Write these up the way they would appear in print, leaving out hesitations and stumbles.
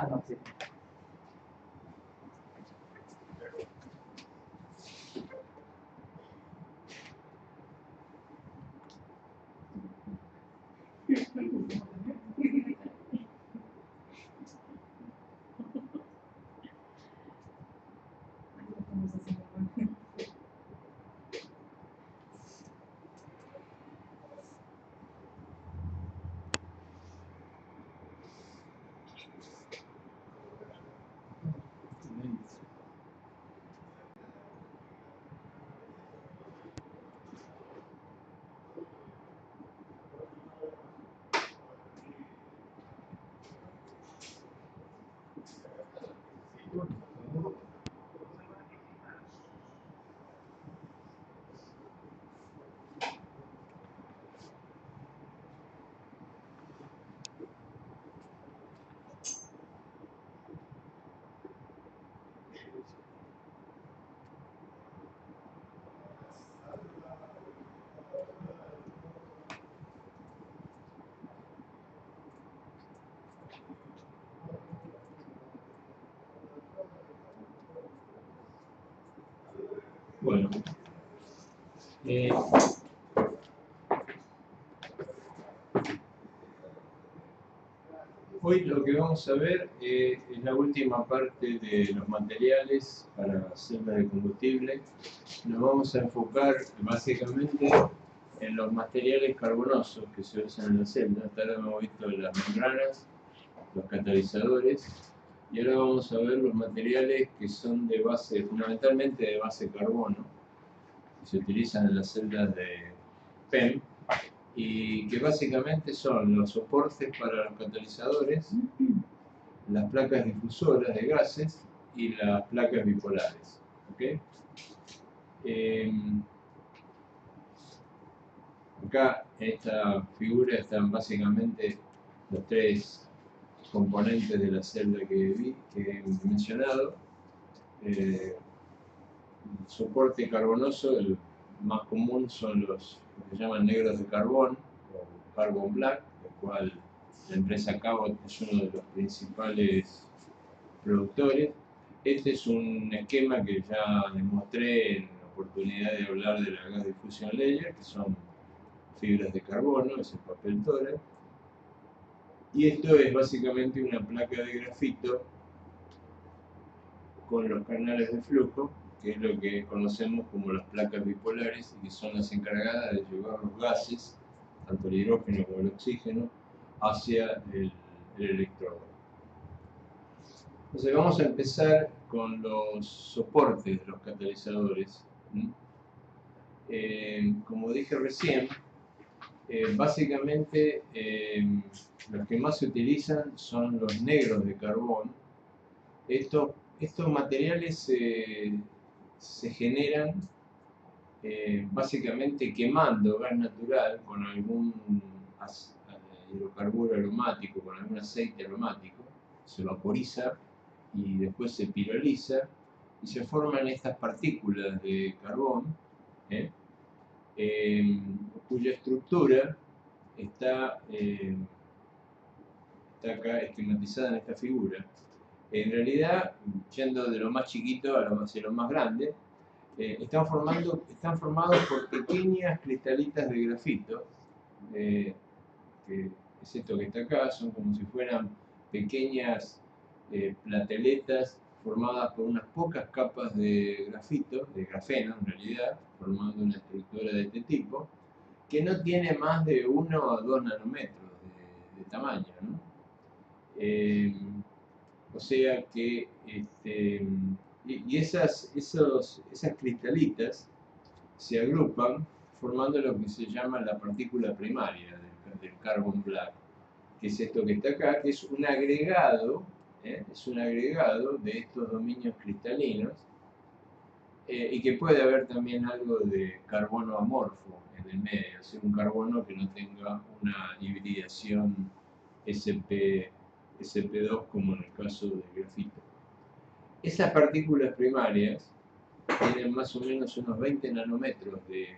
Ah, no, sí. Bueno, hoy lo que vamos a ver es la última parte de los materiales para celdas de combustible. Nos vamos a enfocar básicamente en los materiales carbonosos que se usan en la celda. Hasta ahora hemos visto las membranas, los catalizadores, y ahora vamos a ver los materiales que son de base, fundamentalmente de base carbono, que se utilizan en las celdas de PEM, y que básicamente son los soportes para los catalizadores, las placas difusoras de gases y las placas bipolares. ¿Okay? Acá en esta figura están básicamente los tres componentes de la celda que he mencionado. El soporte carbonoso, el más común son los que se llaman negros de carbón o carbon black, del cual la empresa Cabot es uno de los principales productores. Este es un esquema que ya les mostré en la oportunidad de hablar de la gas diffusion layer, que son fibras de carbono, es el papel tórax. Y esto es básicamente una placa de grafito con los canales de flujo, que es lo que conocemos como las placas bipolares y que son las encargadas de llevar los gases, tanto el hidrógeno como el oxígeno, hacia el electrodo. Entonces vamos a empezar con los soportes de los catalizadores. Como dije recién, básicamente los que más se utilizan son los negros de carbón. Estos materiales se generan básicamente quemando gas natural con algún hidrocarburo aromático, con algún aceite aromático, se vaporiza y después se piroliza y se forman estas partículas de carbón, cuya estructura está acá esquematizada en esta figura. En realidad, yendo de lo más chiquito hacia lo más grande, están formados por pequeñas cristalitas de grafito, que es esto que está acá, son como si fueran pequeñas plateletas formadas por unas pocas capas de grafito, de grafeno en realidad, formando una estructura de este tipo, que no tiene más de 1 a 2 nanómetros de tamaño, ¿no? O sea que esas cristalitas se agrupan formando lo que se llama la partícula primaria del carbon black, que es esto que está acá, que es un agregado de estos dominios cristalinos, y que puede haber también algo de carbono amorfo en el medio, o sea, un carbono que no tenga una hibridación SP2 como en el caso del grafito. Esas partículas primarias tienen más o menos unos 20 nanómetros de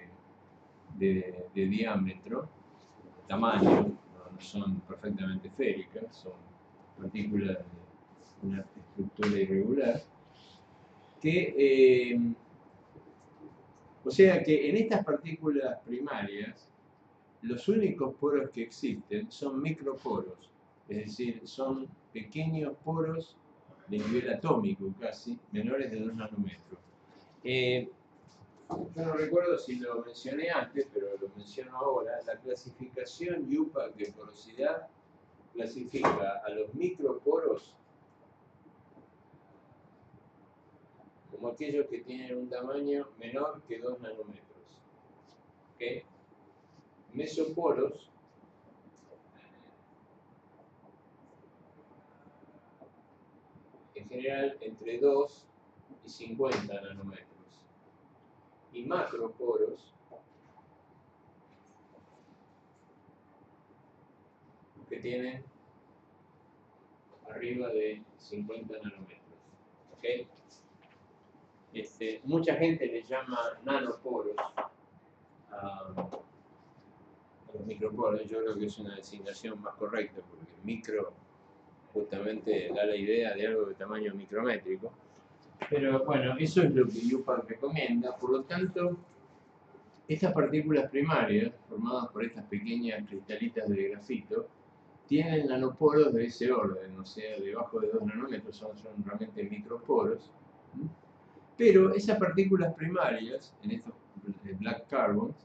diámetro, de tamaño, no son perfectamente esféricas, son partículas una estructura irregular, que, o sea que en estas partículas primarias, los únicos poros que existen son microporos, es decir, son pequeños poros de nivel atómico casi, menores de 2 nanómetros. Yo no recuerdo si lo mencioné antes, pero lo menciono ahora. La clasificación IUPAC de porosidad clasifica a los microporos como aquellos que tienen un tamaño menor que 2 nanómetros. ¿Okay? Mesoporos en general entre 2 y 50 nanómetros. Y macroporos que tienen arriba de 50 nanómetros. ¿Okay? Mucha gente le llama nanoporos a los microporos. Yo creo que es una designación más correcta porque micro justamente da la idea de algo de tamaño micrométrico. Pero bueno, eso es lo que IUPAC recomienda. Por lo tanto, estas partículas primarias, formadas por estas pequeñas cristalitas de grafito, tienen nanoporos de ese orden, o sea, debajo de 2 nanómetros son realmente microporos. Pero esas partículas primarias, en estos black carbons,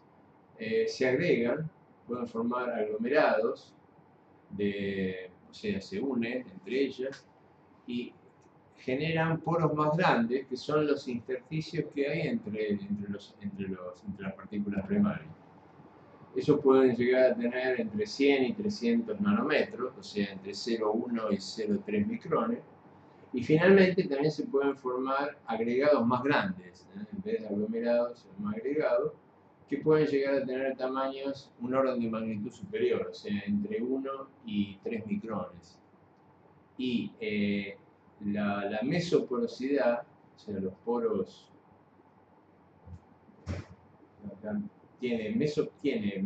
se agregan, pueden formar aglomerados, o sea, se unen entre ellas y generan poros más grandes, que son los intersticios que hay entre las partículas primarias. Esos pueden llegar a tener entre 100 y 300 nanómetros, o sea, entre 0,1 y 0,3 micrones. Y finalmente también se pueden formar agregados más grandes, en vez de aglomerados, más agregados, que pueden llegar a tener tamaños, un orden de magnitud superior, o sea, entre 1 y 3 micrones. Y la mesoporosidad, o sea, los poros, tiene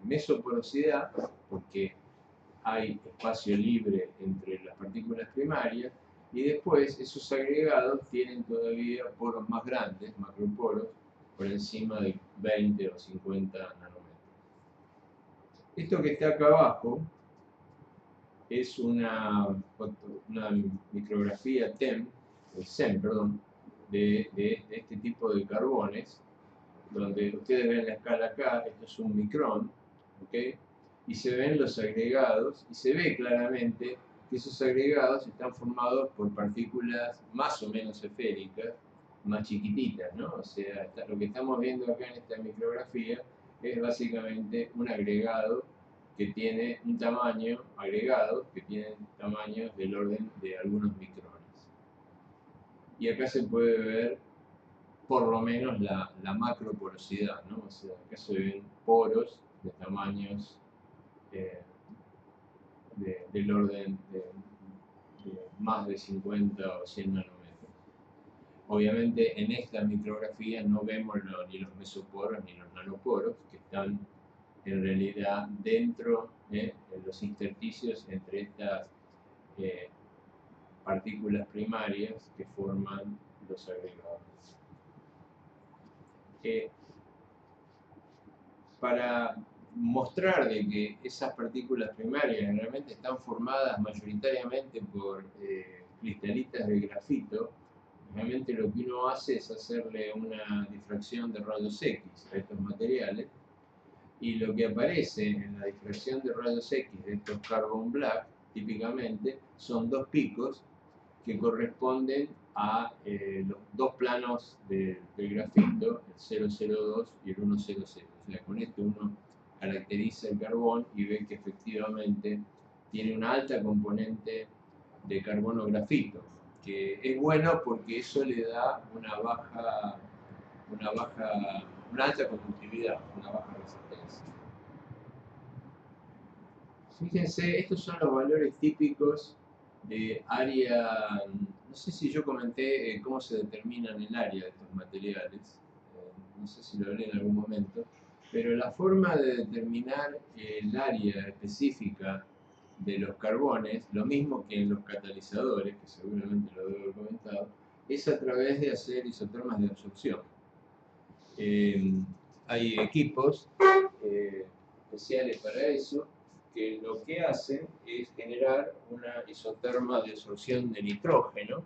mesoporosidad porque hay espacio libre entre las partículas primarias, y después esos agregados tienen todavía poros más grandes, macroporos, por encima de 20 o 50 nanómetros. Esto que está acá abajo es una micrografía SEM, de este tipo de carbones, donde ustedes ven la escala acá, esto es un micrón, ¿okay? Y se ven los agregados, y se ve claramente que esos agregados están formados por partículas más o menos esféricas, más chiquititas, ¿no? O sea, lo que estamos viendo acá en esta micrografía es básicamente un agregado que tiene un tamaño, agregados que tienen tamaños del orden de algunos micrones. Y acá se puede ver por lo menos la macroporosidad, ¿no? O sea, acá se ven poros de tamaños del orden de más de 50 o 100 nanómetros. Obviamente en esta micrografía no vemos ni los mesoporos ni los nanoporos, que están en realidad dentro de los intersticios entre estas partículas primarias que forman los agregados. Para mostrar de que esas partículas primarias realmente están formadas mayoritariamente por cristalitas de grafito, realmente lo que uno hace es hacerle una difracción de rayos X a estos materiales, y lo que aparece en la difracción de rayos X de estos carbon black típicamente son dos picos que corresponden a los dos planos del grafito, el 002 y el 100. O sea, con esto uno caracteriza el carbón y ve que efectivamente tiene una alta componente de carbono grafito, que es bueno porque eso le da una alta conductividad, una baja resistencia. Fíjense, estos son los valores típicos de área. No sé si yo comenté cómo se determinan el área de estos materiales, no sé si lo hablé en algún momento, pero la forma de determinar el área específica de los carbones, lo mismo que en los catalizadores, que seguramente lo debo haber comentado, es a través de hacer isotermas de absorción. Hay equipos especiales para eso, que lo que hacen es generar una isoterma de absorción de nitrógeno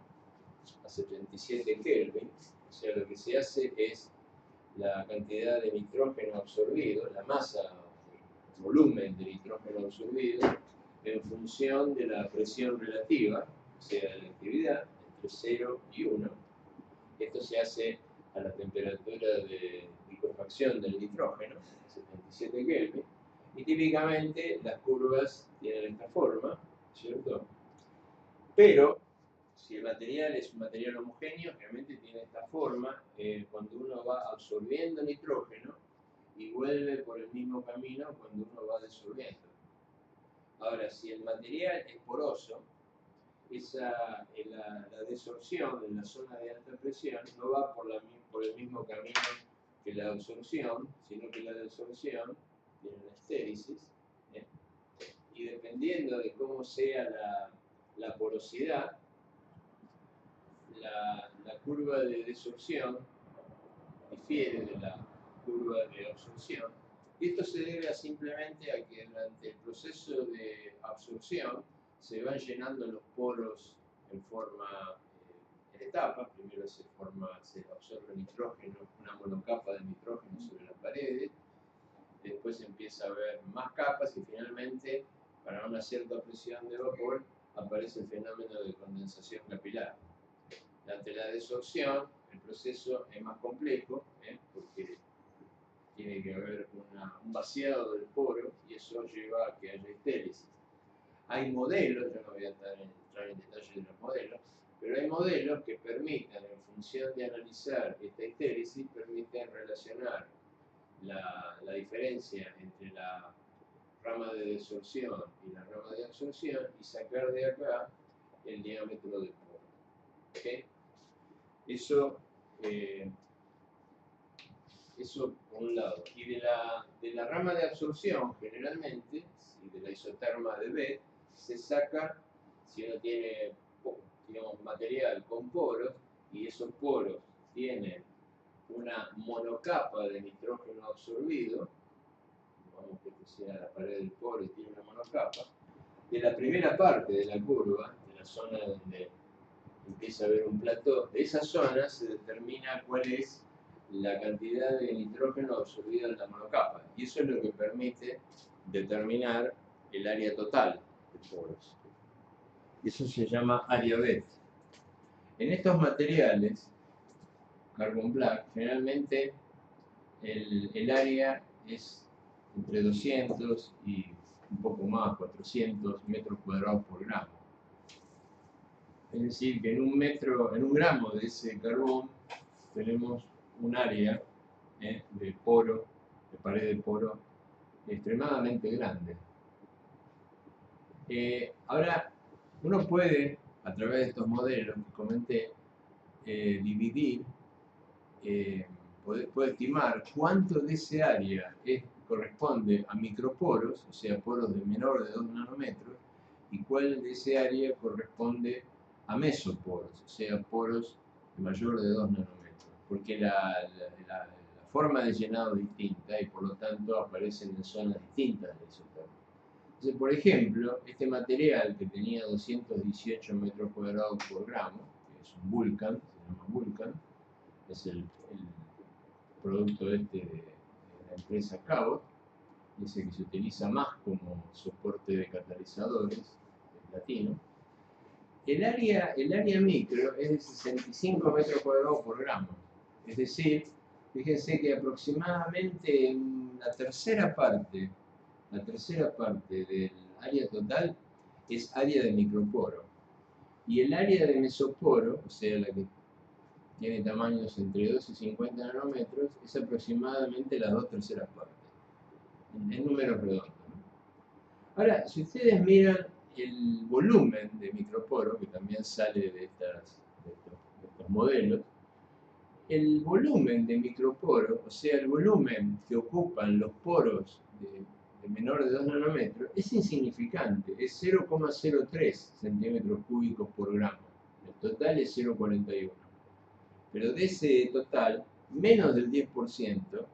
a 77 Kelvin. O sea, lo que se hace es la cantidad de nitrógeno absorbido, la masa, el volumen de nitrógeno absorbido, en función de la presión relativa, o sea, de la actividad, entre 0 y 1. Esto se hace a la temperatura de licuefacción del nitrógeno, 77 Kelvin, y típicamente las curvas tienen esta forma, ¿cierto? Pero si el material es un material homogéneo, realmente tiene esta forma, cuando uno va absorbiendo nitrógeno y vuelve por el mismo camino cuando uno va disolviendo. Ahora, si el material es poroso, la desorción en la zona de alta presión no va por el mismo camino que la absorción, sino que la desorción tiene una estéresis, y dependiendo de cómo sea la porosidad, la curva de desorción difiere de la curva de absorción. Y esto se debe simplemente a que durante el proceso de absorción se van llenando los poros en forma, en etapas. Primero se absorbe nitrógeno, una monocapa de nitrógeno sobre las paredes. Después empieza a haber más capas y finalmente, para una cierta presión de vapor, aparece el fenómeno de condensación capilar. Ante la desorción, el proceso es más complejo, porque tiene que haber un vaciado del poro y eso lleva a que haya estéresis. Hay modelos, yo no voy a entrar en detalle de los modelos, pero hay modelos que permiten, en función de analizar esta estéresis, permiten relacionar la diferencia entre la rama de desorción y la rama de absorción y sacar de acá el diámetro del poro. ¿Okay? Eso por un lado. Y de la rama de absorción, generalmente, y de la isoterma de B, se saca, si uno tiene, digamos, material con poros, y esos poros tienen una monocapa de nitrógeno absorbido, vamos que esto sea la pared del poro y tiene una monocapa, de la primera parte de la curva, de la zona donde empieza a haber un plató, de esa zona se determina cuál es la cantidad de nitrógeno absorbido en la monocapa. Y eso es lo que permite determinar el área total de poros. Eso se llama área B. En estos materiales, carbon black, generalmente el área es entre 200 y un poco más, 400 metros cuadrados por gramo. Es decir, que en un gramo de ese carbón tenemos un área de poro, de pared de poro, extremadamente grande. Ahora, uno puede, a través de estos modelos que comenté, dividir, puede estimar cuánto de ese área corresponde a microporos, o sea, poros de menor de 2 nanómetros, y cuál de ese área corresponde a mesoporos, o sea, poros de mayor de 2 nanómetros, porque la forma de llenado es distinta y por lo tanto aparecen en zonas distintas del isotermo. Entonces, por ejemplo, este material que tenía 218 metros cuadrados por gramo, que es un Vulcan, se llama Vulcan, es el producto de la empresa Cabot, es el que se utiliza más como soporte de catalizadores, el latino. El área micro es de 65 metros cuadrados por gramo, es decir, fíjense que aproximadamente la tercera parte del área total es área de microporo. Y el área de mesoporo, o sea, la que tiene tamaños entre 2 y 50 nanómetros, es aproximadamente las 2/3 partes, en números redondos, ¿no? Ahora, si ustedes miran el volumen de microporo, que también sale de estos modelos, el volumen de microporo, o sea, el volumen que ocupan los poros de menor de 2 nanómetros, es insignificante, es 0,03 centímetros cúbicos por gramo. El total es 0,41. Pero de ese total, menos del 10%,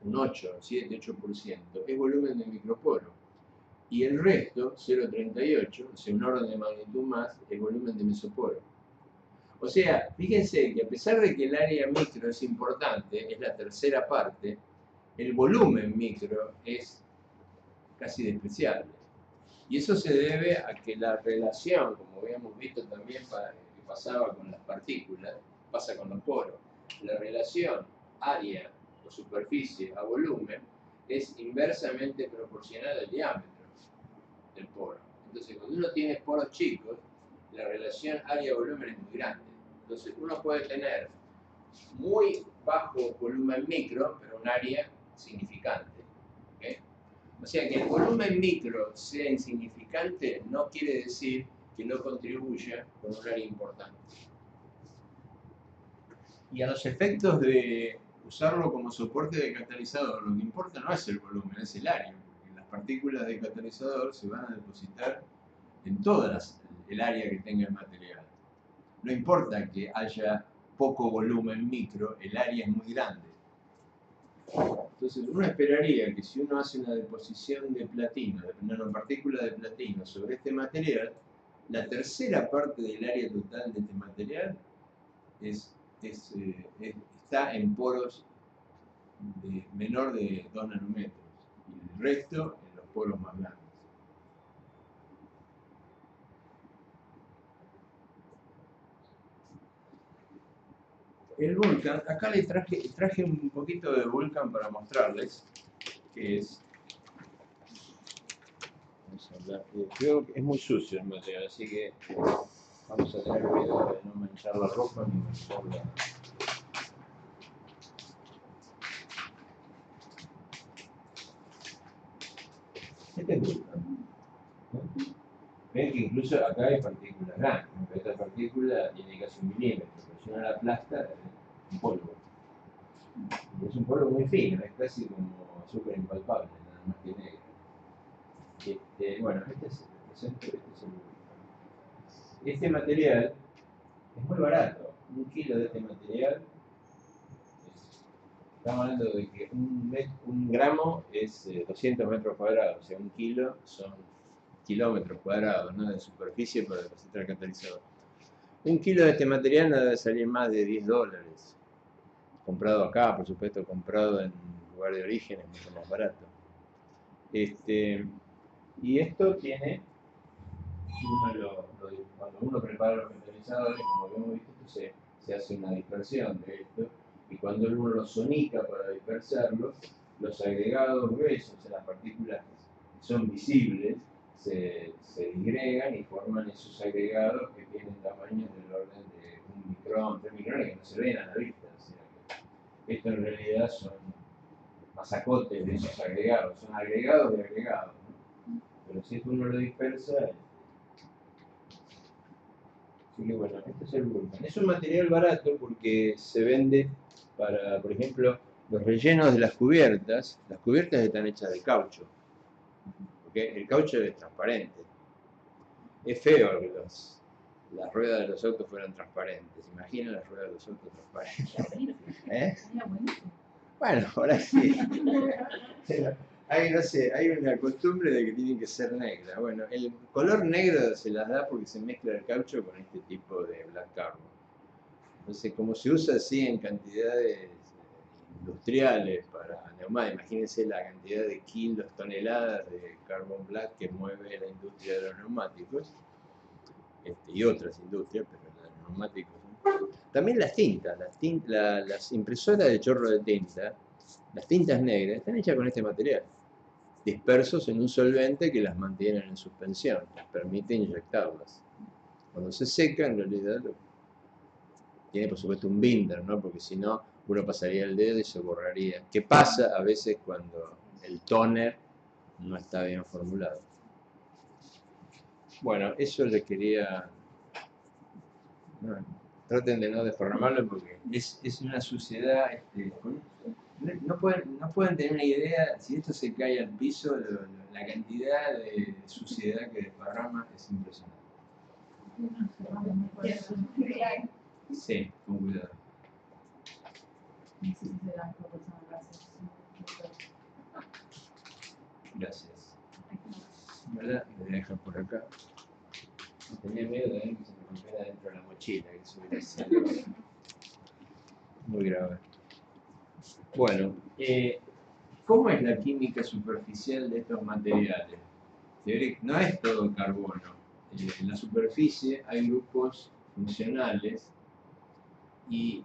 un 8, 7, 8%, es volumen de microporo. Y el resto, 0,38, o sea, un orden de magnitud más, es volumen de mesoporo. O sea, fíjense que a pesar de que el área micro es importante, es la tercera parte, el volumen micro es casi despreciable. Y eso se debe a que la relación, como habíamos visto también que pasaba con las partículas, pasa con los poros. La relación área o superficie a volumen es inversamente proporcional al diámetro del poro. Entonces, cuando uno tiene poros chicos, la relación área-volumen es muy grande. Entonces, uno puede tener muy bajo volumen micro, pero un área significante. ¿Okay? O sea, que el volumen micro sea insignificante no quiere decir que no contribuya con un área importante. Y a los efectos de usarlo como soporte de catalizador, lo que importa no es el volumen, es el área. Porque las partículas de catalizador se van a depositar en toda el área que tenga el material. No importa que haya poco volumen micro, el área es muy grande. Entonces uno esperaría que si uno hace una deposición de platino, de nanopartículas de platino sobre este material, la tercera parte del área total de este material está en poros menor de 2 nanómetros y el resto en los poros más grandes. El Vulcan, acá le traje un poquito de Vulcan para mostrarles, que es, vamos a hablar, creo que es muy sucio el material, así que vamos a tener cuidado de no manchar la ropa ni manchar la... Este es Vulcan. Ven que incluso acá hay partículas grandes, aunque esta partícula tiene casi 1 milímetro, pero si uno la aplasta es un polvo. Y es un polvo muy fino, es casi como azúcar impalpable, nada más que negro. Bueno, este es el Vulcan. Este material es muy barato. 1 kilo de este material, estamos hablando de que un gramo es 200 metros cuadrados, o sea, 1 kilo son kilómetros cuadrados, ¿no?, de superficie para depositar el catalizador. 1 kilo de este material no debe salir más de $10. Comprado acá, por supuesto, comprado en lugar de origen es mucho más barato. Y esto tiene, cuando uno prepara los catalizadores, como habíamos visto, se hace una dispersión de esto, y cuando uno los sonica para dispersarlos, los agregados gruesos, o sea, las partículas que son visibles, se disgregan y forman esos agregados que tienen tamaños del orden de 1 micrón, 3 micrones, que no se ven a la vista. O sea, que esto en realidad son masacotes de esos agregados, son agregados de agregados, ¿no? Pero si uno lo dispersa, así que bueno, este es el Vulcan. Es un material barato porque se vende para, por ejemplo, los rellenos de las cubiertas están hechas de caucho. Porque el caucho es transparente. Es feo que las ruedas de los autos fueran transparentes. Imaginen las ruedas de los autos transparentes. ¿Eh? Bueno, ahora sí. Hay una costumbre de que tienen que ser negras. Bueno, el color negro se las da porque se mezcla el caucho con este tipo de black carbon. Entonces, como se usa así en cantidades industriales para neumáticos, imagínense la cantidad de kilos, toneladas de carbon black que mueve la industria de los neumáticos, y otras industrias, pero la de los neumáticos. También las tintas, las impresoras de chorro de tinta, las tintas negras, están hechas con este material, dispersos en un solvente que las mantiene en suspensión, les permite inyectarlas. Cuando se seca, en realidad tiene por supuesto un binder, ¿no? Porque si no, uno pasaría el dedo y se borraría. ¿Qué pasa a veces cuando el toner no está bien formulado? Bueno, eso les quería... traten de no deformarlo porque es una suciedad... no pueden tener una idea, si esto se cae al piso, la cantidad de suciedad que desparrama es impresionante. Sí, con cuidado. Gracias. ¿Verdad? Me voy a dejar por acá. Tenía miedo también que se me rompiera dentro de la mochila, que eso hubiera sido muy grave. Bueno, ¿cómo es la química superficial de estos materiales? No es todo carbono. En la superficie hay grupos funcionales y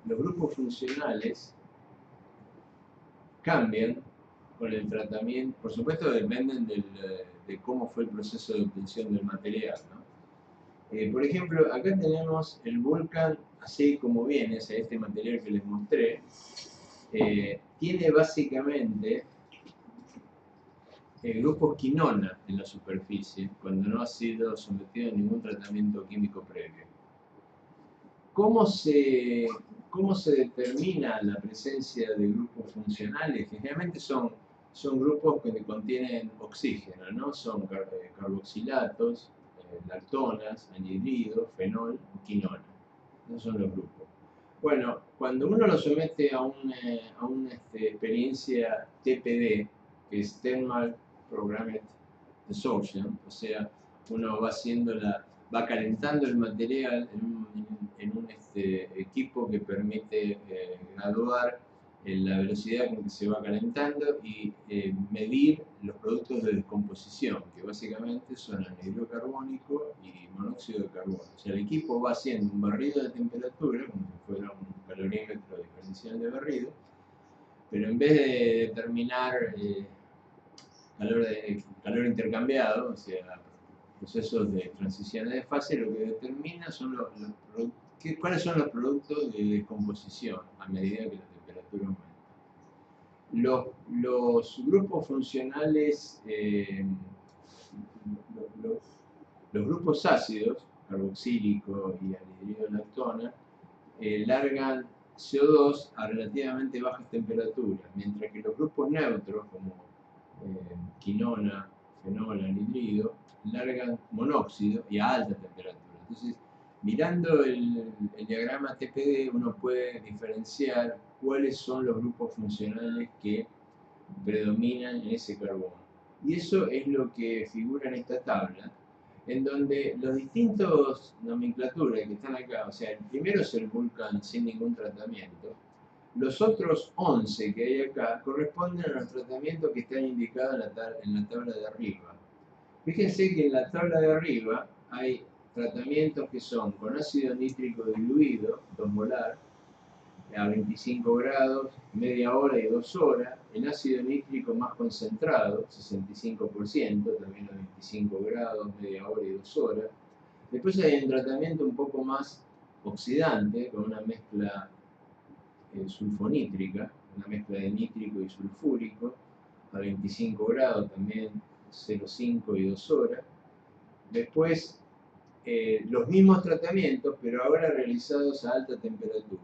los grupos funcionales cambian con el tratamiento. Por supuesto dependen de cómo fue el proceso de obtención del material, ¿no? Por ejemplo, acá tenemos el Vulcan así como viene, o sea, este material que les mostré, tiene básicamente grupos quinona en la superficie cuando no ha sido sometido a ningún tratamiento químico previo. ¿Cómo se determina la presencia de grupos funcionales? Generalmente son grupos que contienen oxígeno, ¿no? Son carboxilatos, lactonas, anhidridos, fenol, quinona. Esos son los grupos. Bueno, cuando uno lo somete a una experiencia TPD, que es Thermal Programmed Desorption, o sea, uno va calentando el material en un equipo que permite graduar la velocidad con que se va calentando y medir los productos de descomposición, que básicamente son anhidro carbónico y monóxido de carbono. O sea, el equipo va haciendo un barrido de temperatura, como si fuera un calorímetro diferencial de barrido, pero en vez de determinar calor intercambiado, o sea, procesos de transiciones de fase, lo que determina son cuáles son los productos de descomposición a medida que la temperatura aumenta. Los grupos funcionales, los grupos ácidos, carboxílico y anhidrido lactona, largan CO2 a relativamente bajas temperaturas, mientras que los grupos neutros, como quinona, fenol, anhidrido, largan monóxido y a alta temperatura. Entonces, mirando el diagrama TPD, uno puede diferenciar cuáles son los grupos funcionales que predominan en ese carbono. Y eso es lo que figura en esta tabla, en donde los distintos nomenclaturas que están acá, o sea, el primero es el Vulcan sin ningún tratamiento, los otros 11 que hay acá corresponden a los tratamientos que están indicados en la tabla de arriba. Fíjense que en la tabla de arriba hay tratamientos que son con ácido nítrico diluido, 2 molar, a 25 grados, media hora y 2 horas, en ácido nítrico más concentrado, 65%, también a 25 grados, media hora y 2 horas. Después hay un tratamiento un poco más oxidante, con una mezcla sulfonítrica, una mezcla de nítrico y sulfúrico, a 25 grados también, 0,5 y 2 horas. Después, los mismos tratamientos, pero ahora realizados a alta temperatura.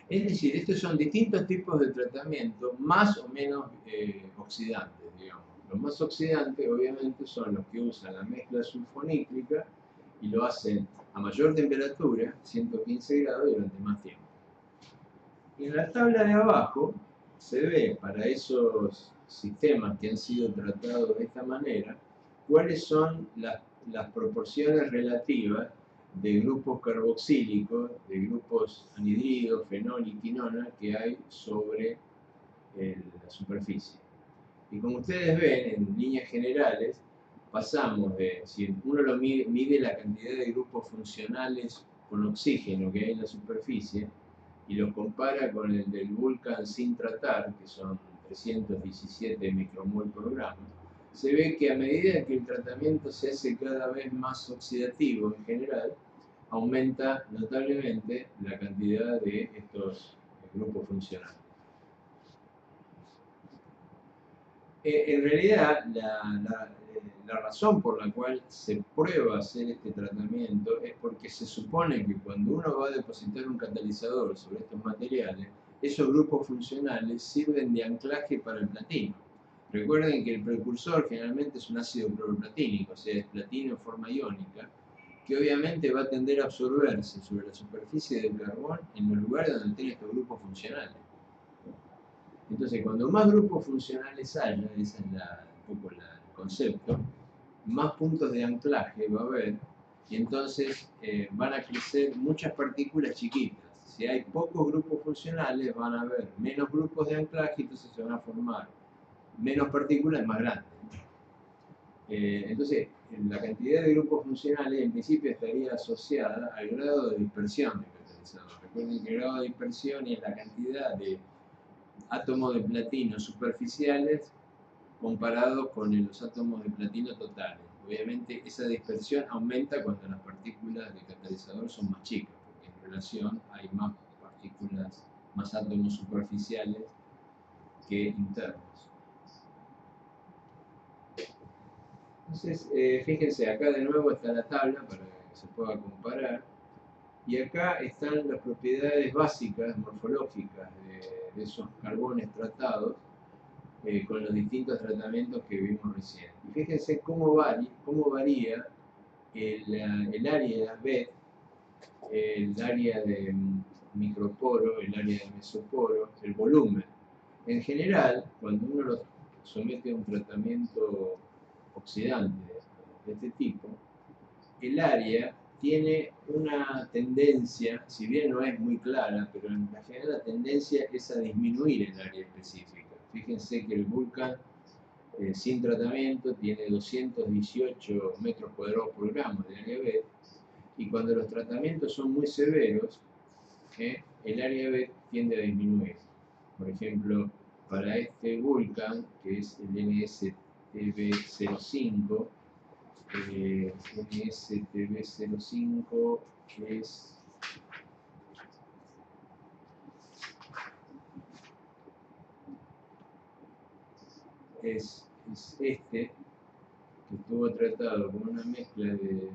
Es decir, estos son distintos tipos de tratamiento más o menos oxidantes, digamos. Los más oxidantes, obviamente, son los que usan la mezcla sulfonítrica y lo hacen a mayor temperatura, 115 grados, durante más tiempo. Y en la tabla de abajo se ve para esos sistemas que han sido tratados de esta manera, cuáles son las proporciones relativas de grupos carboxílicos, de grupos anhidridos, fenol y quinona que hay sobre la superficie. Y como ustedes ven, en líneas generales, pasamos de, si uno lo mide la cantidad de grupos funcionales con oxígeno que hay en la superficie, y lo compara con el del Vulcan sin tratar, que son 317 micromol por gramo, se ve que a medida que el tratamiento se hace cada vez más oxidativo en general, aumenta notablemente la cantidad de estos grupos funcionales. En realidad, la razón por la cual se prueba hacer este tratamiento es porque se supone que cuando uno va a depositar un catalizador sobre estos materiales, esos grupos funcionales sirven de anclaje para el platino. Recuerden que el precursor generalmente es un ácido cloroplatínico, o sea, es platino en forma iónica, que obviamente va a tender a absorberse sobre la superficie del carbón en los lugares donde tiene estos grupos funcionales. Entonces, cuando más grupos funcionales haya, ese es un poco el concepto, más puntos de anclaje va a haber, y entonces van a crecer muchas partículas chiquitas. Si hay pocos grupos funcionales, van a haber menos grupos de anclaje, entonces se van a formar menos partículas más grandes. Entonces, la cantidad de grupos funcionales en principio estaría asociada al grado de dispersión del catalizador. Recuerden que el grado de dispersión es la cantidad de átomos de platino superficiales comparados con los átomos de platino totales. Obviamente esa dispersión aumenta cuando las partículas del catalizador son más chicas, porque en relación hay más partículas, más átomos superficiales que internos. Entonces, fíjense, acá de nuevo está la tabla para que se pueda comparar. Y acá están las propiedades básicas, morfológicas, de esos carbones tratados con los distintos tratamientos que vimos recién. Y fíjense cómo varía el área B, el área de microporo, el área de mesoporo, el volumen. En general, cuando uno los somete a un tratamiento oxidante de este tipo, el área tiene una tendencia, si bien no es muy clara, pero en general la tendencia es a disminuir el área específica. Fíjense que el Vulcan sin tratamiento tiene 218 metros cuadrados por gramo de área B, y cuando los tratamientos son muy severos, el área B tiende a disminuir. Por ejemplo, para este Vulcan, que es el NSTB05, NSTB05 es este, que estuvo tratado con una mezcla de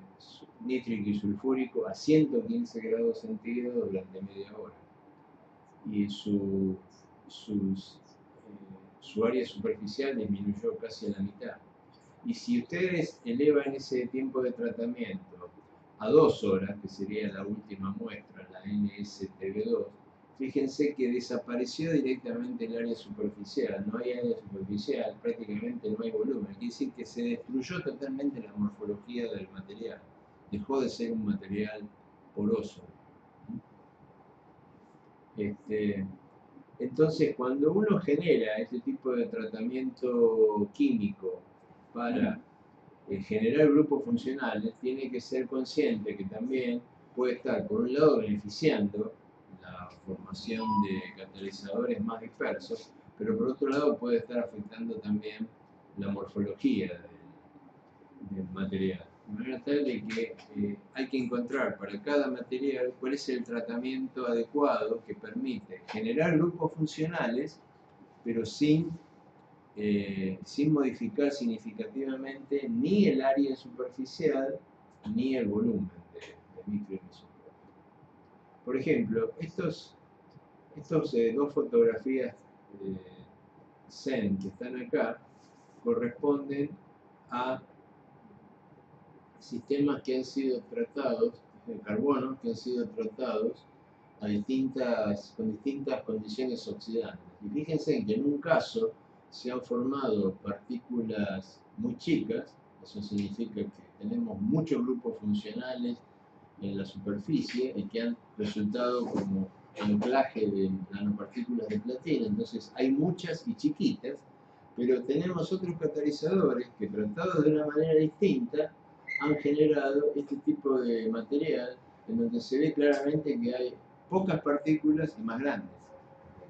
nítrico y sulfúrico a 115 grados centígrados durante media hora. Y su área superficial disminuyó casi a la mitad. Y si ustedes elevan ese tiempo de tratamiento a 2 horas, que sería la última muestra, la NSTB2, fíjense que desapareció directamente el área superficial, no hay área superficial, prácticamente no hay volumen, quiere decir que se destruyó totalmente la morfología del material, dejó de ser un material poroso. Entonces, cuando uno genera este tipo de tratamiento químico para generar grupos funcionales, tiene que ser consciente que también puede estar, por un lado, beneficiando la formación de catalizadores más dispersos, pero por otro lado puede estar afectando también la morfología del material. De manera tal de que hay que encontrar para cada material cuál es el tratamiento adecuado que permite generar grupos funcionales, pero sin modificar significativamente ni el área superficial ni el volumen de micro y mesoporo. Por ejemplo, estos dos fotografías Zen que están acá corresponden a sistemas que han sido tratados, de carbono, que han sido tratados con distintas condiciones oxidantes. Y fíjense que en un caso se han formado partículas muy chicas, eso significa que tenemos muchos grupos funcionales en la superficie y que han resultado como anclaje de nanopartículas de platino. Entonces hay muchas y chiquitas, pero tenemos otros catalizadores que, tratados de una manera distinta, han generado este tipo de material en donde se ve claramente que hay pocas partículas y más grandes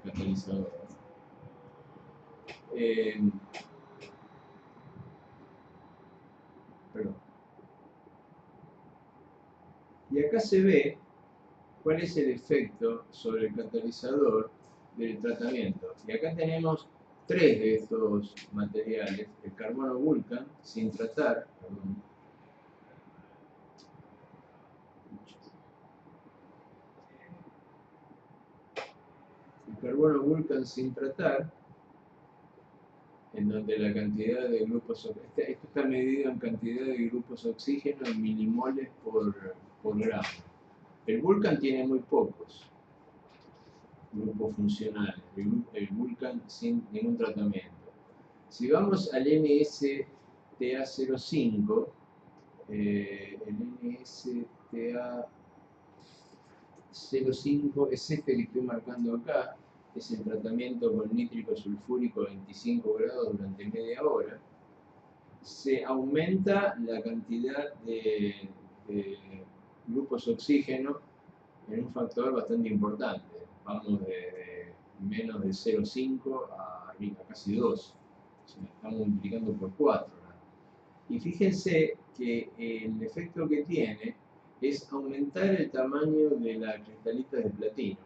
catalizadores. Y acá se ve cuál es el efecto sobre el catalizador del tratamiento. Y acá tenemos 3 de estos materiales: el carbono Vulcan sin tratar, el carbono Vulcan sin tratar, en donde la cantidad de grupos, esto está medido en cantidad de grupos de oxígeno en milimoles por gramo. El Vulcan tiene muy pocos grupos funcionales, el Vulcan sin ningún tratamiento. Si vamos al NSTA05, el NSTA05 es este que estoy marcando acá, es el tratamiento con nítrico sulfúrico a 25 grados durante media hora. Se aumenta la cantidad de grupos oxígeno en un factor bastante importante. Vamos de menos de 0,5 a casi 2. O sea, estamos multiplicando por 4. ¿No? Y fíjense que el efecto que tiene es aumentar el tamaño de las cristalitas de platino.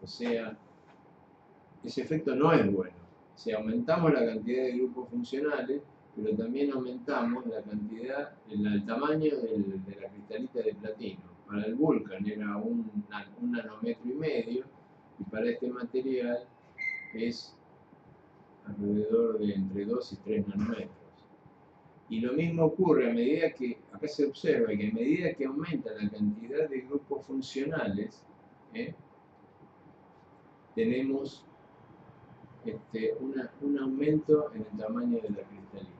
O sea, ese efecto no es bueno. O sea, aumentamos la cantidad de grupos funcionales, pero también aumentamos la cantidad, el tamaño de la cristalita de platino. Para el Vulcan era un nanómetro y medio, y para este material es alrededor de entre 2 y 3 nanómetros. Y lo mismo ocurre a medida que, acá se observa que a medida que aumenta la cantidad de grupos funcionales, tenemos un aumento en el tamaño de la cristalita.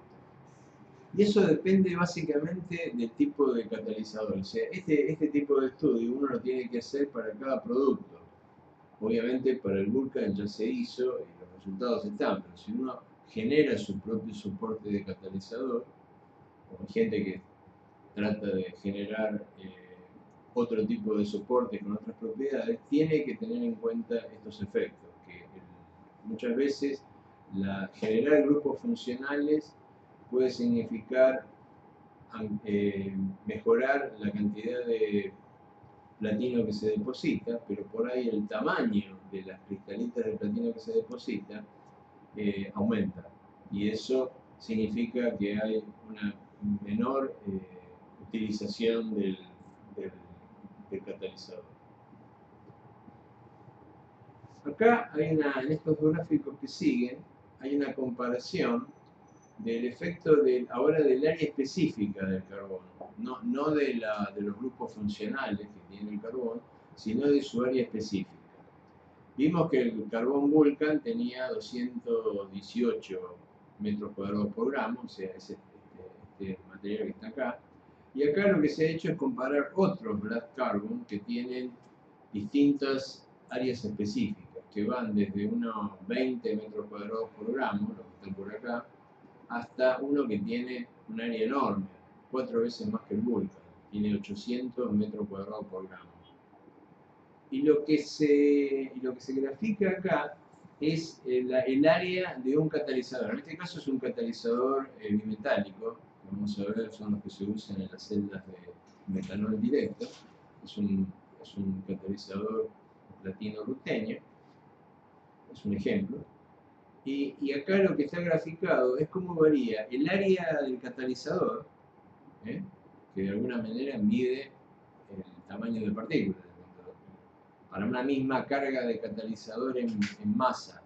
Y eso depende básicamente del tipo de catalizador. O sea, este tipo de estudio uno lo tiene que hacer para cada producto. Obviamente para el Vulcan ya se hizo y los resultados están, pero si uno genera su propio soporte de catalizador, o hay gente que trata de generar otro tipo de soporte con otras propiedades, tiene que tener en cuenta estos efectos, que muchas veces generar grupos funcionales puede significar mejorar la cantidad de platino que se deposita, pero por ahí el tamaño de las cristalitas de platino que se deposita aumenta, y eso significa que hay una menor utilización del catalizador. Acá hay en estos gráficos que siguen, hay una comparación del efecto ahora del área específica del carbón, no de los grupos funcionales que tiene el carbón, sino de su área específica. Vimos que el carbón Vulcan tenía 218 metros cuadrados por gramo, o sea, es este material que está acá. Y acá lo que se ha hecho es comparar otros black carbon que tienen distintas áreas específicas, que van desde unos 20 metros cuadrados por gramo, lo que están por acá, hasta uno que tiene un área enorme, 4 veces más que el Vulcan, tiene 800 metros cuadrados por gramo. Y lo que se grafica acá es el área de un catalizador. En este caso es un catalizador bimetálico, vamos a ver, son los que se usan en las celdas de metanol directo. Es un catalizador platino-rutenio, es un ejemplo. Y acá lo que está graficado es cómo varía el área del catalizador, que de alguna manera mide el tamaño de partículas. Para una misma carga de catalizador en masa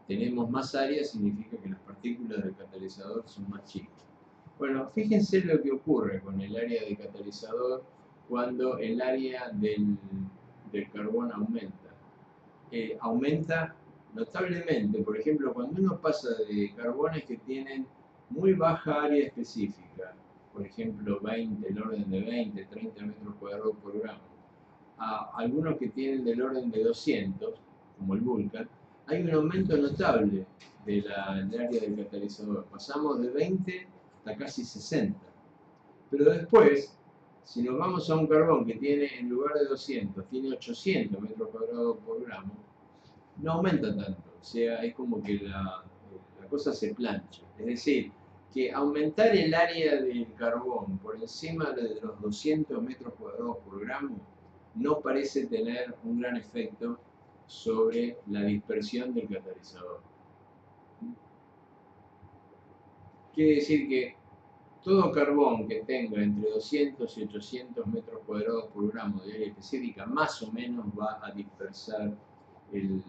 tenemos más área, significa que las partículas del catalizador son más chicas. Bueno, fíjense lo que ocurre con el área de catalizador cuando el área del carbón aumenta. Aumenta notablemente. Por ejemplo, cuando uno pasa de carbones que tienen muy baja área específica, por ejemplo, el orden de 20, 30 metros cuadrados por gramo, a algunos que tienen del orden de 200, como el Vulcan, hay un aumento notable del área del catalizador. Pasamos de 20 hasta casi 60. Pero después, si nos vamos a un carbón que tiene, en lugar de 200, tiene 800 metros cuadrados por gramo, no aumenta tanto. O sea, es como que la cosa se plancha. Es decir, que aumentar el área del carbón por encima de los 200 metros cuadrados por gramo no parece tener un gran efecto sobre la dispersión del catalizador. Quiere decir que todo carbón que tenga entre 200 y 800 metros cuadrados por gramo de área específica más o menos va a dispersar los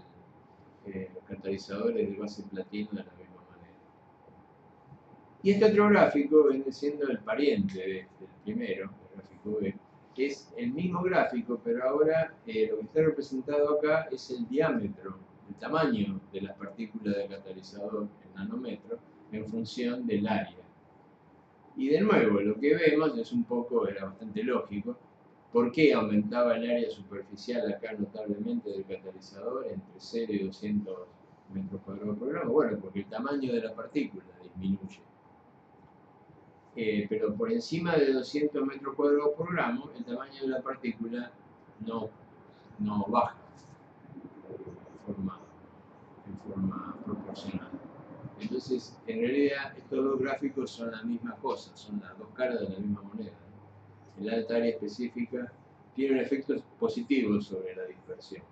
catalizadores de base platino de la misma manera. Y este otro gráfico viene siendo el pariente del primero, el gráfico B, que es el mismo gráfico, pero ahora lo que está representado acá es el diámetro, el tamaño de las partículas del catalizador en nanómetros en función del área. Y de nuevo, lo que vemos es un poco, era bastante lógico, ¿por qué aumentaba el área superficial acá notablemente del catalizador entre 0 y 200 metros cuadrados por gramo? Bueno, porque el tamaño de la partícula disminuye. Pero por encima de 200 metros cuadrados por gramo, el tamaño de la partícula no baja en forma proporcional. Entonces, en realidad, estos dos gráficos son la misma cosa, son las dos caras de la misma moneda. El alta área específica tiene un efecto positivo sobre la dispersión,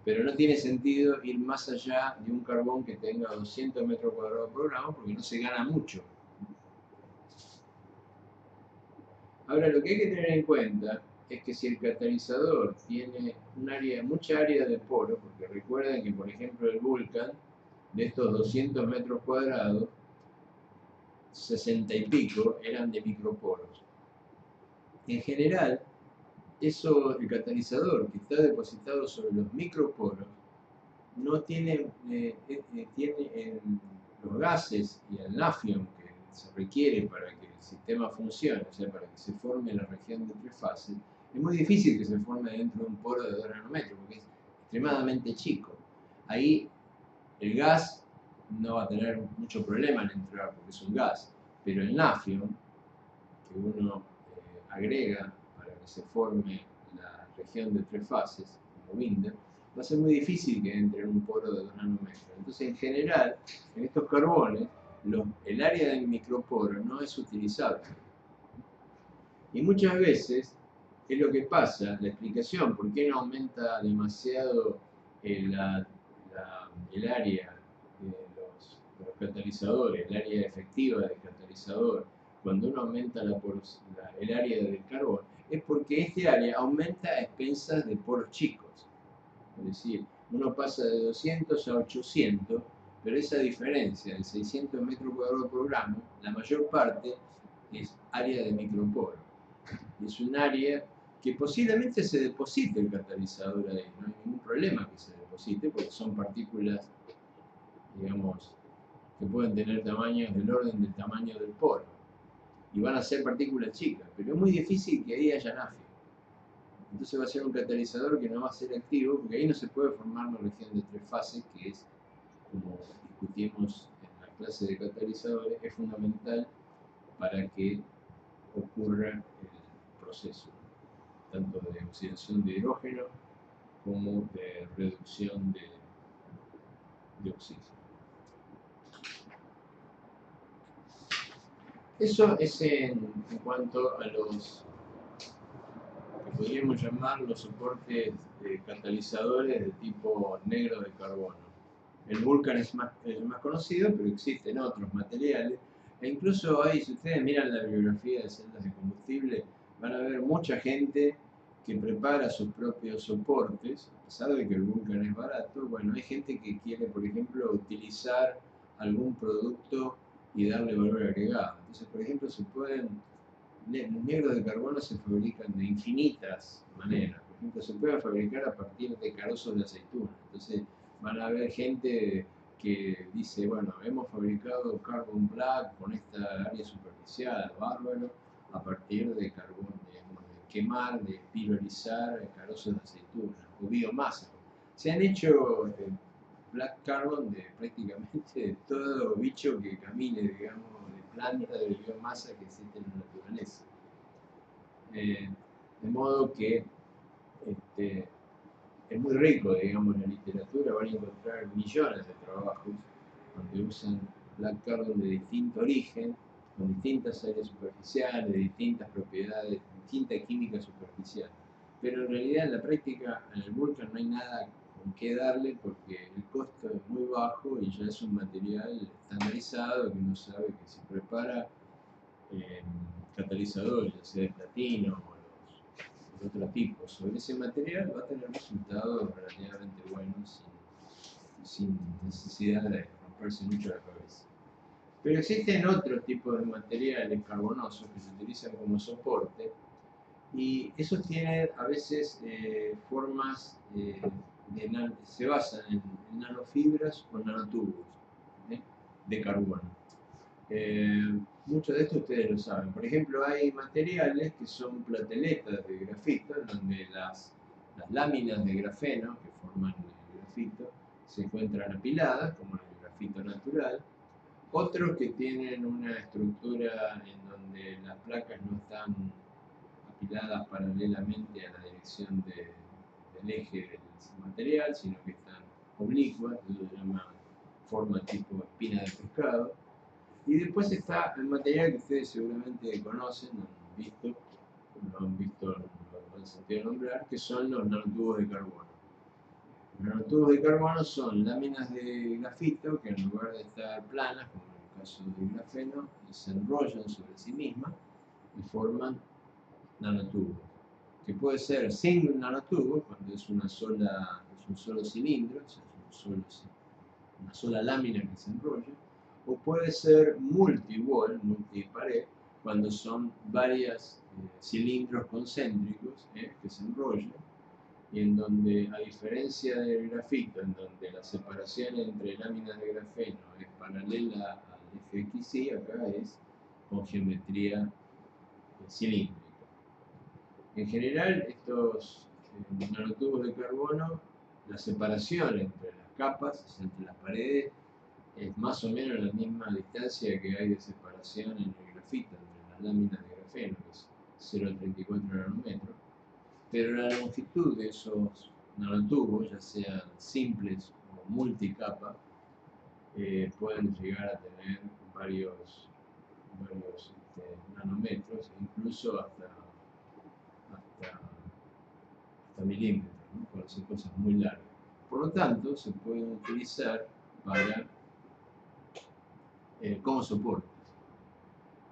pero no tiene sentido ir más allá de un carbón que tenga 200 metros cuadrados por gramo porque no se gana mucho. Ahora, lo que hay que tener en cuenta es que si el catalizador tiene mucha área de poro, porque recuerden que, por ejemplo, el Vulcan, de estos 200 metros cuadrados, 60 y pico eran de microporos. En general, el catalizador que está depositado sobre los microporos no tiene, tiene los gases y el nafion que se requiere para que el sistema funcione, o sea, para que se forme la región de tres fases. Es muy difícil que se forme dentro de un poro de 2 nanómetros porque es extremadamente chico. Ahí el gas no va a tener mucho problema en entrar porque es un gas, pero el nafion que uno agrega para que se forme la región de tres fases, como Binder, va a ser muy difícil que entre en un poro de 2 nanómetros. Entonces, en general, en estos carbones, el área del microporo no es utilizable. Y muchas veces es lo que pasa, la explicación por qué no aumenta demasiado el área de los catalizadores, el área efectiva del catalizador, cuando uno aumenta el área del carbón, es porque este área aumenta a expensas de poros chicos. Es decir, uno pasa de 200 a 800, pero esa diferencia de 600 metros cuadrados por gramo, la mayor parte es área de microporo. Es un área que posiblemente se deposite el catalizador ahí, no hay ningún problema que se deposite porque son partículas, digamos, que pueden tener tamaños del orden del tamaño del poro y van a ser partículas chicas, pero es muy difícil que ahí haya nafio. Entonces va a ser un catalizador que no va a ser activo porque ahí no se puede formar una región de tres fases que es, como discutimos en la clase de catalizadores, es fundamental para que ocurra el proceso tanto de oxidación de hidrógeno como de reducción de oxígeno. Eso es en cuanto a los que podríamos llamar los soportes catalizadores de tipo negro de carbono. El Vulcan es más conocido, pero existen otros materiales. E incluso hay, si ustedes miran la bibliografía de celdas de combustible, van a ver mucha gente que prepara sus propios soportes, a pesar de que el Vulcan es barato. Bueno, hay gente que quiere, por ejemplo, utilizar algún producto y darle valor agregado. Entonces, por ejemplo, los negros de carbono se fabrican de infinitas maneras. Por ejemplo, se pueden fabricar a partir de carozos de aceituna. Entonces, van a haber gente que dice, bueno, hemos fabricado carbon black con esta área superficial, bárbaro, a partir de carbón, digamos, de quemar, de pirolizar carozos de aceituna o biomasa. Se han hecho black carbon de prácticamente todo bicho que camine, digamos, de planta de biomasa que existe en la naturaleza. De modo que es muy rico, digamos, en la literatura, van a encontrar millones de trabajos donde usan black carbon de distinto origen, con distintas áreas superficiales, de distintas propiedades, distinta química superficial. Pero en realidad en la práctica en el Vulcan no hay nada con qué darle porque el costo es muy bajo y ya es un material estandarizado que uno sabe que si prepara catalizadores, ya sea de platino o de otro tipo, sobre ese material va a tener resultados relativamente buenos sin necesidad de romperse mucho la cabeza. Pero existen otros tipos de materiales carbonosos que se utilizan como soporte y esos tienen a veces formas, se basan en nanofibras o nanotubos de carbono. Muchos de estos ustedes lo saben. Por ejemplo, hay materiales que son plateletas de grafito, en donde las láminas de grafeno que forman el grafito se encuentran apiladas, como el grafito natural. Otros que tienen una estructura en donde las placas no están apiladas paralelamente a la dirección del eje del material, sino que están oblicuas, eso se llama forma tipo espina de pescado. Y después está el material que ustedes seguramente conocen, lo han sentido nombrar, que son los nanotubos de carbono. Los nanotubos de carbono son láminas de grafito que en lugar de estar planas, como en el caso del grafeno, se enrollan sobre sí mismas y forman nanotubos. Que puede ser single nanotubo, cuando es un solo cilindro, o sea, una sola lámina que se enrolla, o puede ser multi-wall, multipared, cuando son varios cilindros concéntricos que se enrollan, y en donde, a diferencia del grafito, en donde la separación entre láminas de grafeno es paralela al eje XY, acá es con geometría cilíndrica. En general, estos nanotubos de carbono, la separación entre las capas, entre las paredes, es más o menos la misma distancia que hay de separación en el grafito, entre las láminas de grafeno, que es 0,34 nanómetros. Pero la longitud de esos nanotubos, ya sean simples o multicapa, pueden llegar a tener varios nanómetros, incluso hasta milímetros, ¿no? Pueden ser cosas muy largas. Por lo tanto, se pueden utilizar para como soportes.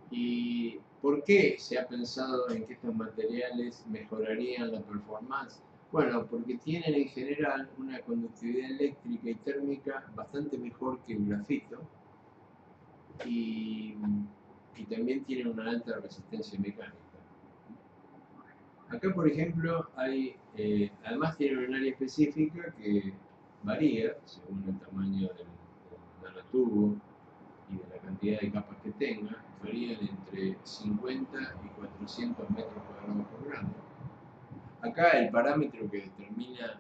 ¿Y por qué se ha pensado en que estos materiales mejorarían la performance? Bueno, porque tienen en general una conductividad eléctrica y térmica bastante mejor que el grafito y también tienen una alta resistencia mecánica. Acá, por ejemplo, además tienen un área específica que varía según el tamaño del nanotubo y de la cantidad de capas que tenga, varían entre 50 y 400 metros cuadrados por grano. Acá el parámetro que determina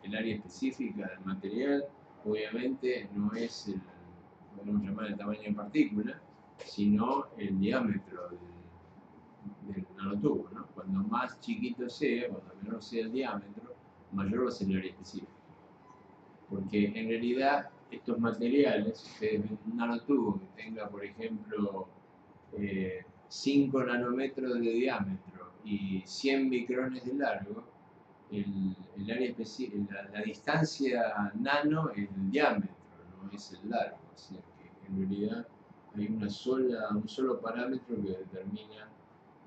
el área específica del material, obviamente no es podemos llamar el tamaño de partícula, sino el diámetro del nanotubo, ¿no? Cuando más chiquito sea, cuando menor sea el diámetro, mayor va a ser el área específica. Porque en realidad estos materiales, ustedes ven un nanotubo que tenga, por ejemplo, 5 nanómetros de diámetro y 100 micrones de largo, el área la distancia nano es el diámetro, no es el largo. O sea que en realidad hay un solo parámetro que determina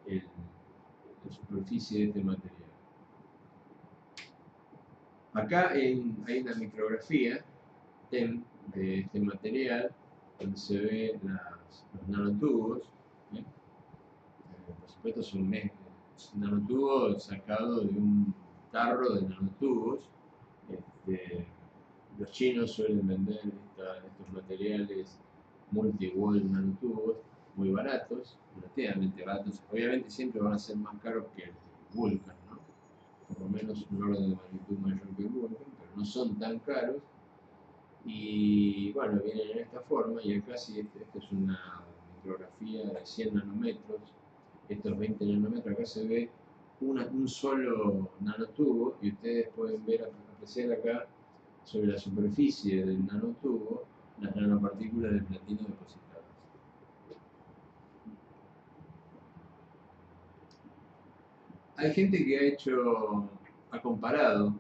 la superficie de este material. Acá hay una micrografía de este material donde se ven los nanotubos. Por supuesto es un nanotubo sacado de un tarro de nanotubos. Los chinos suelen vender estos materiales multi-wall nanotubos muy baratos, relativamente baratos. Obviamente siempre van a ser más caros que el Vulcan, ¿no? Por lo menos un orden de magnitud mayor que el Vulcan, pero no son tan caros. Y bueno, vienen en esta forma, y acá sí, esta es una micrografía de 100 nanómetros, estos 20 nanómetros, acá se ve un solo nanotubo, y ustedes pueden apreciar acá sobre la superficie del nanotubo las nanopartículas de platino depositadas. Hay gente que ha comparado,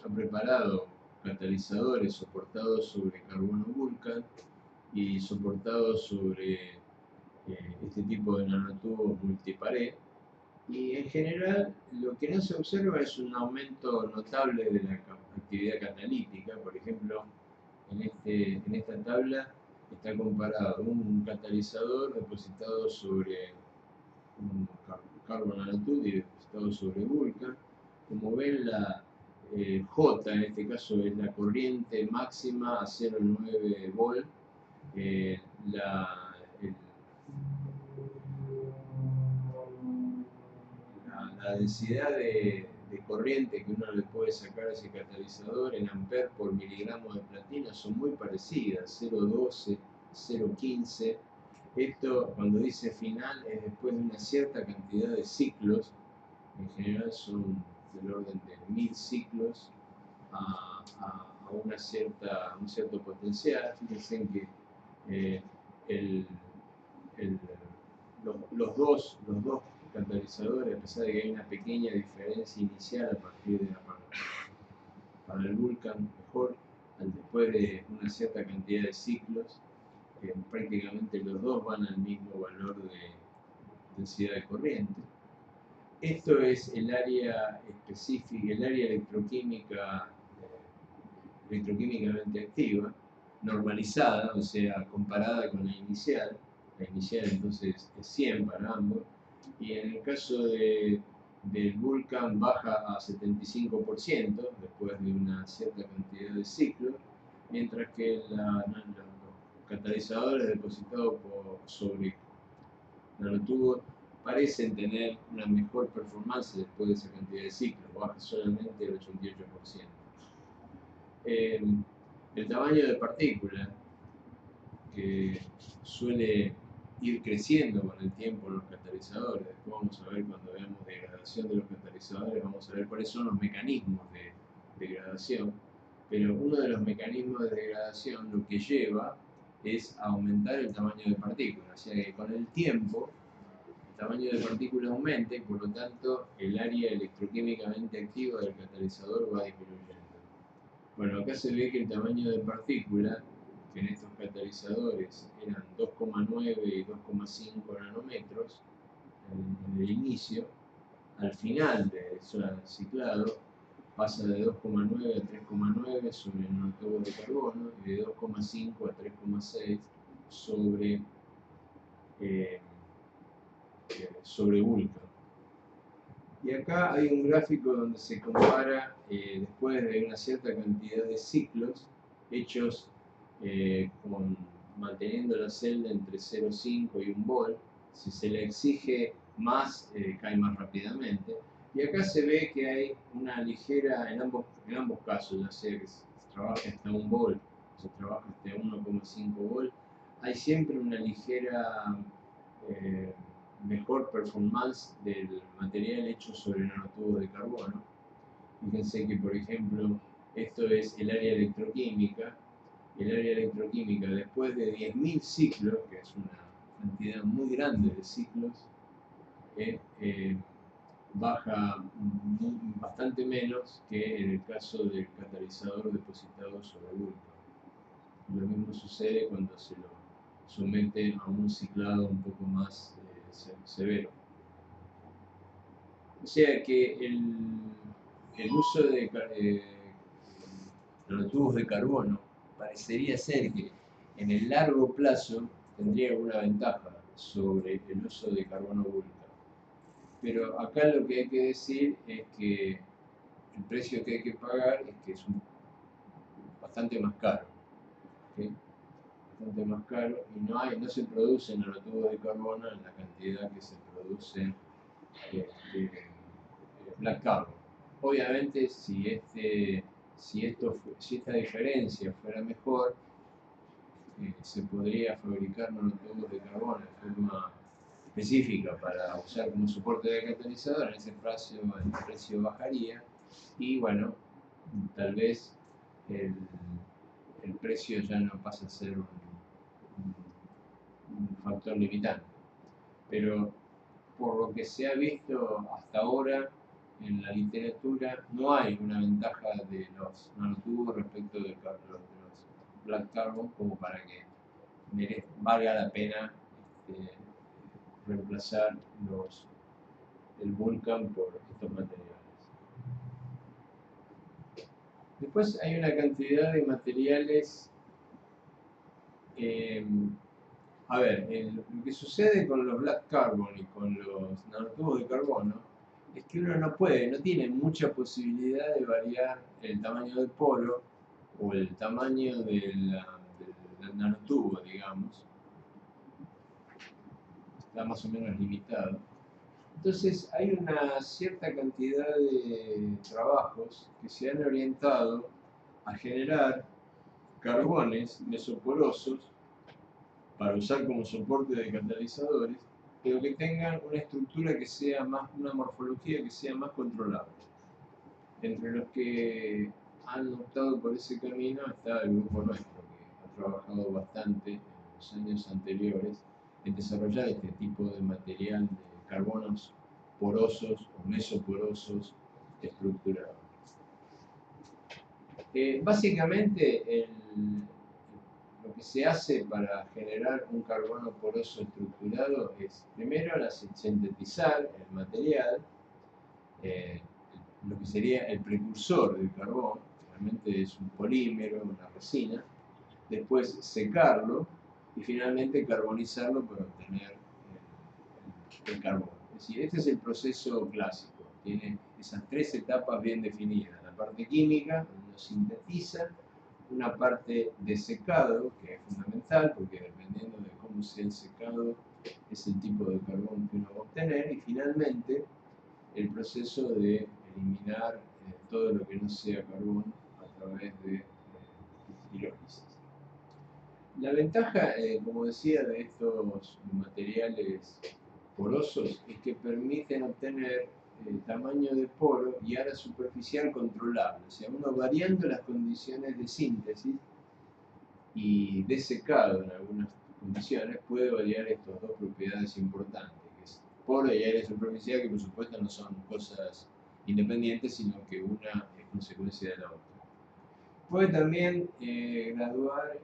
ha preparado catalizadores soportados sobre carbono Vulcan y soportados sobre este tipo de nanotubos multipared, y en general lo que no se observa es un aumento notable de la actividad catalítica. Por ejemplo, en esta tabla está comparado un catalizador depositado sobre un carbon nanotube y depositado sobre Vulkan. Como ven, la J en este caso es la corriente máxima a 0,9 volt. La, la densidad de corriente que uno le puede sacar a ese catalizador en amperes por miligramo de platina son muy parecidas, 0,12, 0,15. Esto, cuando dice final, es después de una cierta cantidad de ciclos, en general son del orden de 1000 ciclos a una un cierto potencial. Fíjense que el, el, los dos catalizadores, a pesar de que hay una pequeña diferencia inicial a partir de para el Vulkan mejor, después de una cierta cantidad de ciclos, prácticamente los dos van al mismo valor de densidad de corriente. Esto es el área específica, el área electroquímica, electroquímicamente activa, normalizada, o sea, comparada con la inicial. La inicial entonces es 100 para ambos, y en el caso del Vulkan baja a 75% después de una cierta cantidad de ciclos, mientras que los catalizadores depositados sobre nanotubos parecen tener una mejor performance después de esa cantidad de ciclos, baja solamente el 88%. El tamaño de partícula, que suele ir creciendo con el tiempo en los catalizadores. Después vamos a ver, cuando veamos degradación de los catalizadores, vamos a ver cuáles son los mecanismos de degradación. Pero uno de los mecanismos de degradación lo que lleva es a aumentar el tamaño de partícula. O sea que con el tiempo el tamaño de partícula aumenta y por lo tanto el área electroquímicamente activa del catalizador va disminuyendo. Bueno, acá se ve que el tamaño de partícula, que en estos catalizadores eran 2,9 y 2,5 nanómetros en el inicio, al final de su ciclado pasa de 2,9 a 3,9 sobre nanotubos de carbono y de 2,5 a 3,6 sobre Vulkan. Y acá hay un gráfico donde se compara, después de una cierta cantidad de ciclos hechos manteniendo la celda entre 0,5 y 1 volt. Si se le exige más, cae más rápidamente. Y acá se ve que hay una ligera, en ambos casos, ya sea que se trabaje hasta 1 volt o se trabaja hasta 1,5 volt, hay siempre una ligera mejor performance del material hecho sobre nanotubos de carbono. Fíjense que, por ejemplo, esto es el área electroquímica. El área electroquímica, después de 10.000 ciclos, que es una cantidad muy grande de ciclos, baja bastante menos que en el caso del catalizador depositado sobre Vulkan. Lo mismo sucede cuando se lo somete a un ciclado un poco más severo. O sea que el uso de nanotubos de carbono parecería ser que en el largo plazo tendría alguna ventaja sobre el uso de carbono Vulkan. Pero acá lo que hay que decir es que el precio que hay que pagar es que es bastante más caro. ¿Okay? Bastante más caro y no se producen nanotubos de carbono en la cantidad que se produce Black Carbon. Obviamente, si esta diferencia fuera mejor, se podría fabricar nanotubos de carbono de forma específica para usar como soporte de catalizador. En ese caso el precio bajaría y bueno, tal vez el precio ya no pasa a ser un factor limitante. Pero por lo que se ha visto hasta ahora en la literatura, no hay una ventaja de los nanotubos respecto de los Black Carbon como para que valga la pena reemplazar el Vulkan por estos materiales. Después hay una cantidad de materiales A ver, lo que sucede con los black carbon y con los nanotubos de carbono es que uno no tiene mucha posibilidad de variar el tamaño del poro o el tamaño del nanotubo, digamos. Está más o menos limitado. Entonces hay una cierta cantidad de trabajos que se han orientado a generar carbones mesoporosos para usar como soporte de catalizadores, pero que tengan una estructura que sea más, una morfología que sea más controlable. Entre los que han optado por ese camino está el grupo nuestro, que ha trabajado bastante en los años anteriores en desarrollar este tipo de material de carbonos porosos o mesoporosos estructurados. Básicamente, lo que se hace para generar un carbono poroso estructurado es primero sintetizar el material, lo que sería el precursor del carbón, realmente es un polímero, una resina, después secarlo y finalmente carbonizarlo para obtener el carbón. Es decir, este es el proceso clásico, tiene esas tres etapas bien definidas: la parte química, donde uno sintetiza, una parte de secado, que es fundamental porque dependiendo de cómo sea el secado es el tipo de carbón que uno va a obtener, y finalmente el proceso de eliminar todo lo que no sea carbón a través de pirólisis. La ventaja, como decía, de estos materiales porosos es que permiten obtener el tamaño de poro y área superficial controlable. O sea, uno variando las condiciones de síntesis y de secado en algunas condiciones puede variar estas dos propiedades importantes, que es poro y área superficial, que por supuesto no son cosas independientes, sino que una es consecuencia de la otra. Puede también graduar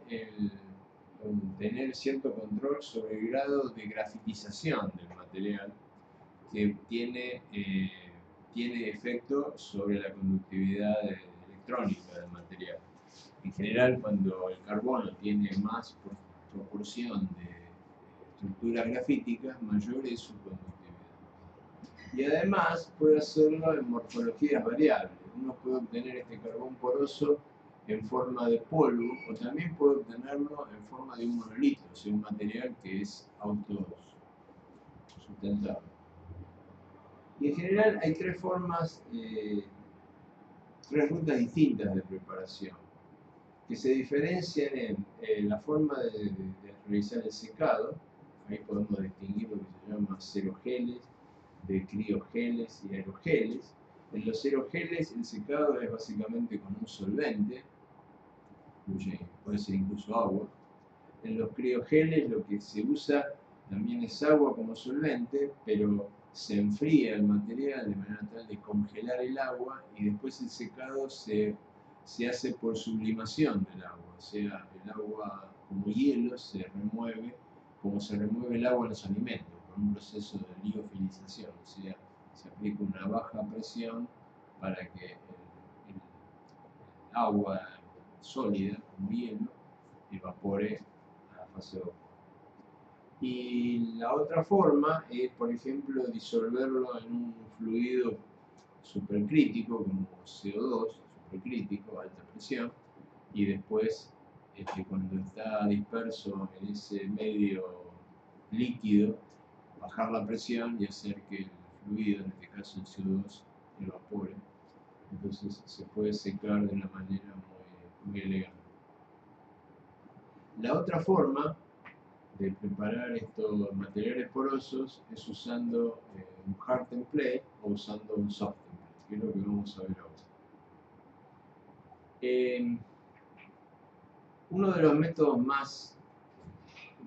tener cierto control sobre el grado de grafitización del material, que tiene efecto sobre la conductividad electrónica del material. En general, cuando el carbono tiene más proporción de estructuras grafíticas, mayor es su conductividad. Y además puede hacerlo en morfologías variables. Uno puede obtener este carbón poroso en forma de polvo, o también puede obtenerlo en forma de un monolito, o sea, un material que es autosustentable. Y en general hay tres formas, tres rutas distintas de preparación, que se diferencian en la forma de realizar el secado. Ahí podemos distinguir lo que se llama serogeles, de criogeles y aerogeles. En los serogeles el secado es básicamente con un solvente, puede ser incluso agua. En los criogeles lo que se usa también es agua como solvente, pero se enfría el material de manera tal de congelar el agua, y después el secado se hace por sublimación del agua, o sea, el agua como hielo se remueve como se remueve el agua en los alimentos, con un proceso de liofilización, o sea, se aplica una baja presión para que el agua sólida, como hielo, evapore a la fase de vapor. Y la otra forma es, por ejemplo, disolverlo en un fluido supercrítico como CO2, supercrítico, alta presión, y después, cuando está disperso en ese medio líquido, bajar la presión y hacer que el fluido, en este caso el CO2, evapore. Entonces se puede secar de una manera muy elegante. La otra forma de preparar estos materiales porosos es usando un hard template o usando un soft template, que es lo que vamos a ver ahora. Uno de los métodos más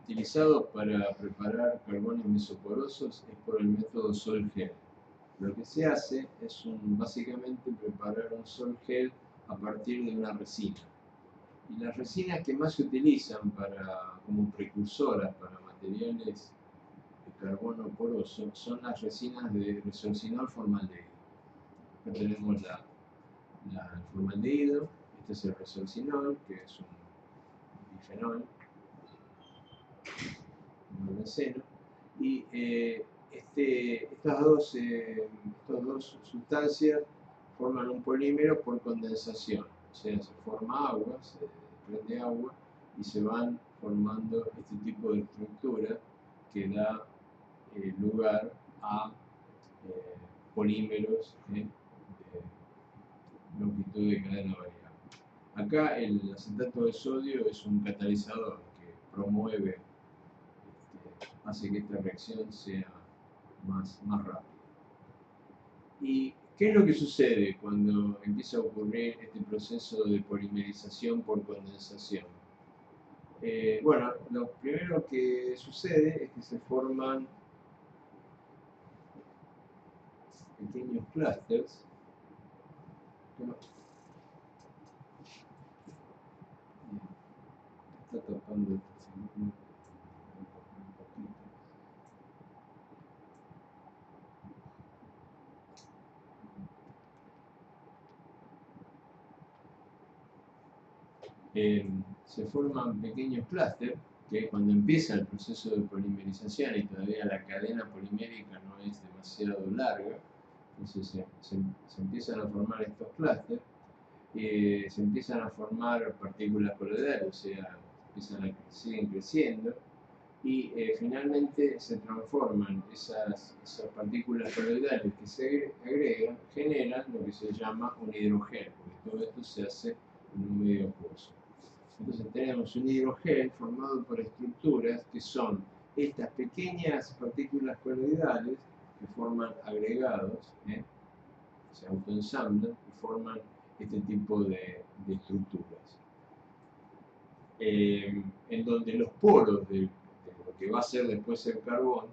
utilizados para preparar carbones mesoporosos es por el método sol-gel. Lo que se hace es básicamente preparar un sol-gel a partir de una resina. Y las resinas que más se utilizan como precursoras para materiales de carbono poroso son las resinas de resorcinol formaldehído. Acá tenemos el formaldehído, este es el resorcinol, que es un bifenol, monoceno, y estas dos sustancias forman un polímero por condensación, o sea, se forma agua, se desprende agua y se van formando este tipo de estructura que da lugar a polímeros de longitud de cadena variable. Acá el acetato de sodio es un catalizador que promueve, hace que esta reacción sea más rápida. ¿Y qué es lo que sucede cuando empieza a ocurrir este proceso de polimerización por condensación? Bueno, lo primero que sucede es que se forman pequeños clústeres. Está tapando un poquito. Se forman pequeños clústeres que cuando empieza el proceso de polimerización y todavía la cadena polimérica no es demasiado larga, entonces se empiezan a formar estos clústeres, se empiezan a formar partículas coloidales, o sea, siguen creciendo y finalmente se transforman esas partículas coloidales que se agregan, generan lo que se llama un hidrogel, porque todo esto se hace en un medio acuoso. Entonces tenemos un hidrogel formado por estructuras que son estas pequeñas partículas coloidales que forman agregados, se autoensamblan y forman este tipo de estructuras. En donde los poros de lo que va a ser después el carbón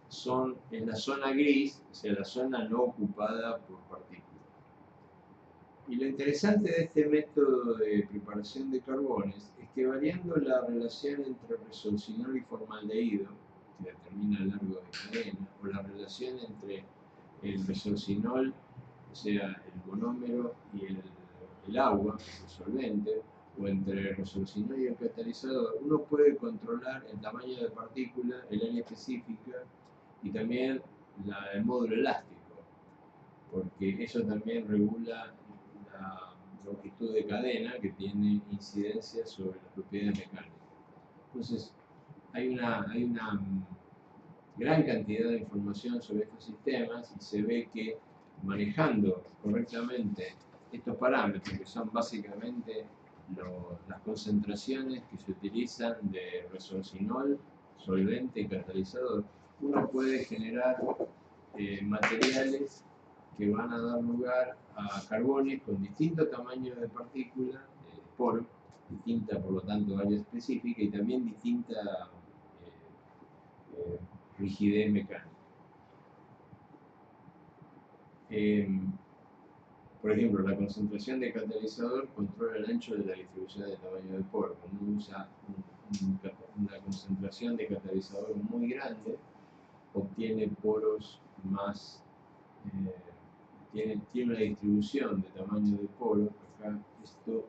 son en la zona gris, o sea, la zona no ocupada por partículas. Y lo interesante de este método de preparación de carbones es que variando la relación entre resorcinol y formaldehído, que determina el largo de cadena, o la relación entre el resorcinol, o sea, el monómero y el agua, el solvente, o entre el resorcinol y el catalizador, uno puede controlar el tamaño de partícula, el área específica y también el módulo elástico, porque eso también regula la longitud de cadena que tiene incidencia sobre las propiedades mecánicas. Entonces, hay una gran cantidad de información sobre estos sistemas y se ve que manejando correctamente estos parámetros, que son básicamente las concentraciones que se utilizan de resorcinol, solvente y catalizador, uno puede generar materiales que van a dar lugar a carbones con distinto tamaño de partícula, de poro, distinta por lo tanto área específica y también distinta rigidez mecánica. Por ejemplo, la concentración de catalizador controla el ancho de la distribución de tamaño del poro. Cuando uno usa una concentración de catalizador muy grande, obtiene poros más, tiene una distribución de tamaño de poro. Acá esto,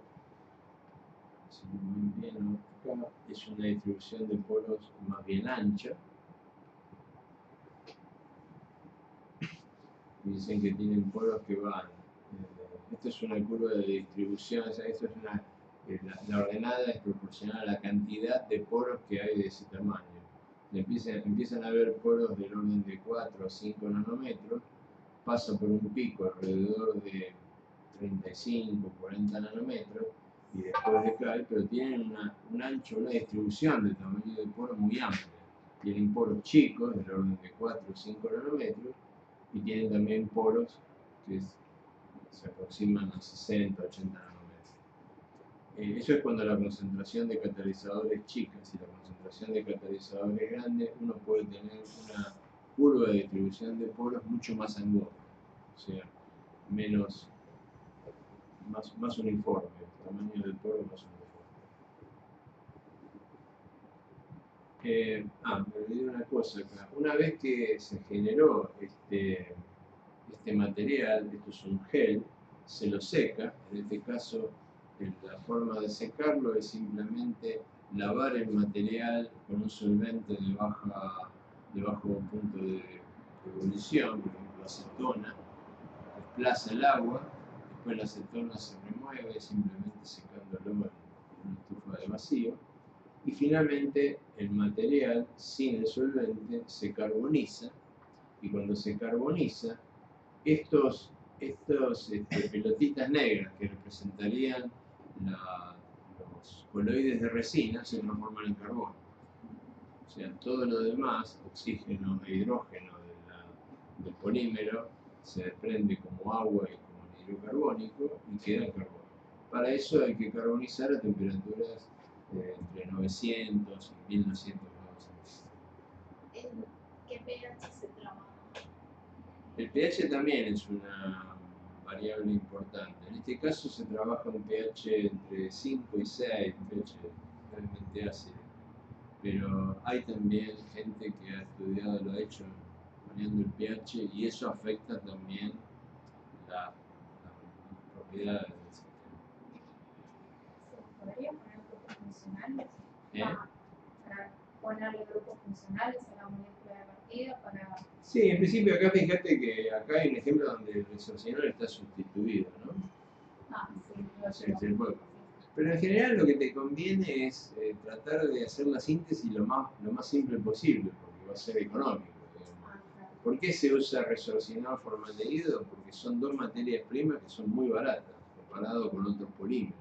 si no ven bien, acá es una distribución de poros más bien ancha. Dicen que tienen poros que van. Esto es una curva de distribución, o sea, esto es la ordenada es proporcional a la cantidad de poros que hay de ese tamaño. Empiezan a haber poros del orden de 4 o 5 nanómetros, pasa por un pico alrededor de 35 o 40 nanómetros y después decae, pero tienen un ancho, una distribución de tamaño de poro muy amplia. Tienen poros chicos del orden de 4 o 5 nanómetros y tienen también poros que se aproximan a 60 o 80 nanómetros. Eso es cuando la concentración de catalizador es chica. Si la concentración de catalizador es grande, uno puede tener una curva de distribución de poros mucho más angosta, o sea, más uniforme, el tamaño del poro más uniforme. Me olvidé una cosa acá. Una vez que se generó este material, esto es un gel, se lo seca. En este caso, la forma de secarlo es simplemente lavar el material con un solvente de bajo punto de ebullición, por ejemplo acetona, desplaza el agua, después la acetona se remueve simplemente secándolo en una estufa de vacío, y finalmente el material sin el solvente se carboniza, y cuando se carboniza, estos pelotitas negras que representarían los coloides de resina se transforman en carbón. O sea, todo lo demás, oxígeno e hidrógeno del polímero, se desprende como agua y como anhidro carbónico y queda en carbón. Para eso hay que carbonizar a temperaturas entre 900 y 1900 grados centígrados. ¿En qué pH se trabaja? El pH también es una variable importante. En este caso se trabaja un pH entre 5 y 6, un pH realmente ácido. Pero hay también gente que ha estudiado, lo ha hecho variando el pH y eso afecta también las propiedades del sistema. ¿Se podría poner grupos funcionales? ¿Eh? Para ponerle grupos funcionales a la molécula de partida para... Sí, en principio acá fíjate que acá hay un ejemplo donde el resorcinol está sustituido, ¿no? Sí, Sí, pero en general lo que te conviene es tratar de hacer la síntesis lo más simple posible, porque va a ser económico. ¿Por qué se usa resorcinol formaldehído? Porque son dos materias primas que son muy baratas comparado con otros polímeros.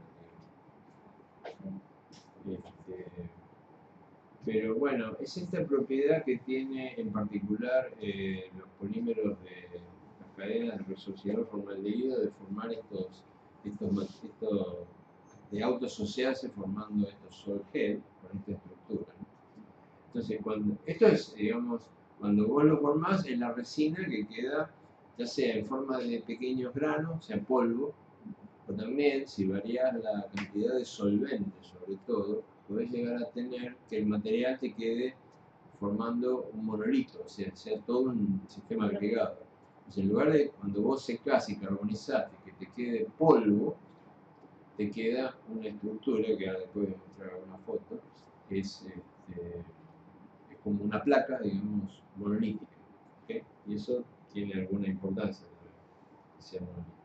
Pero bueno, es esta propiedad que tiene en particular los polímeros de las cadenas de resorcinol formaldehído de formar estos de autoasociarse formando estos sol gel con esta estructura, ¿no? Entonces, esto es, digamos, cuando vos lo formás en la resina que queda ya sea en forma de pequeños granos, o sea, polvo, o también si variás la cantidad de solvente, sobre todo, podés llegar a tener que el material te quede formando un monolito, o sea todo un sistema agregado. Entonces, en lugar de cuando vos secás y carbonizás y que te quede polvo, te queda una estructura que ahora después voy a mostrar una foto, que es como una placa, digamos, monolítica. ¿Okay? Y eso tiene alguna importancia que sea monolítica.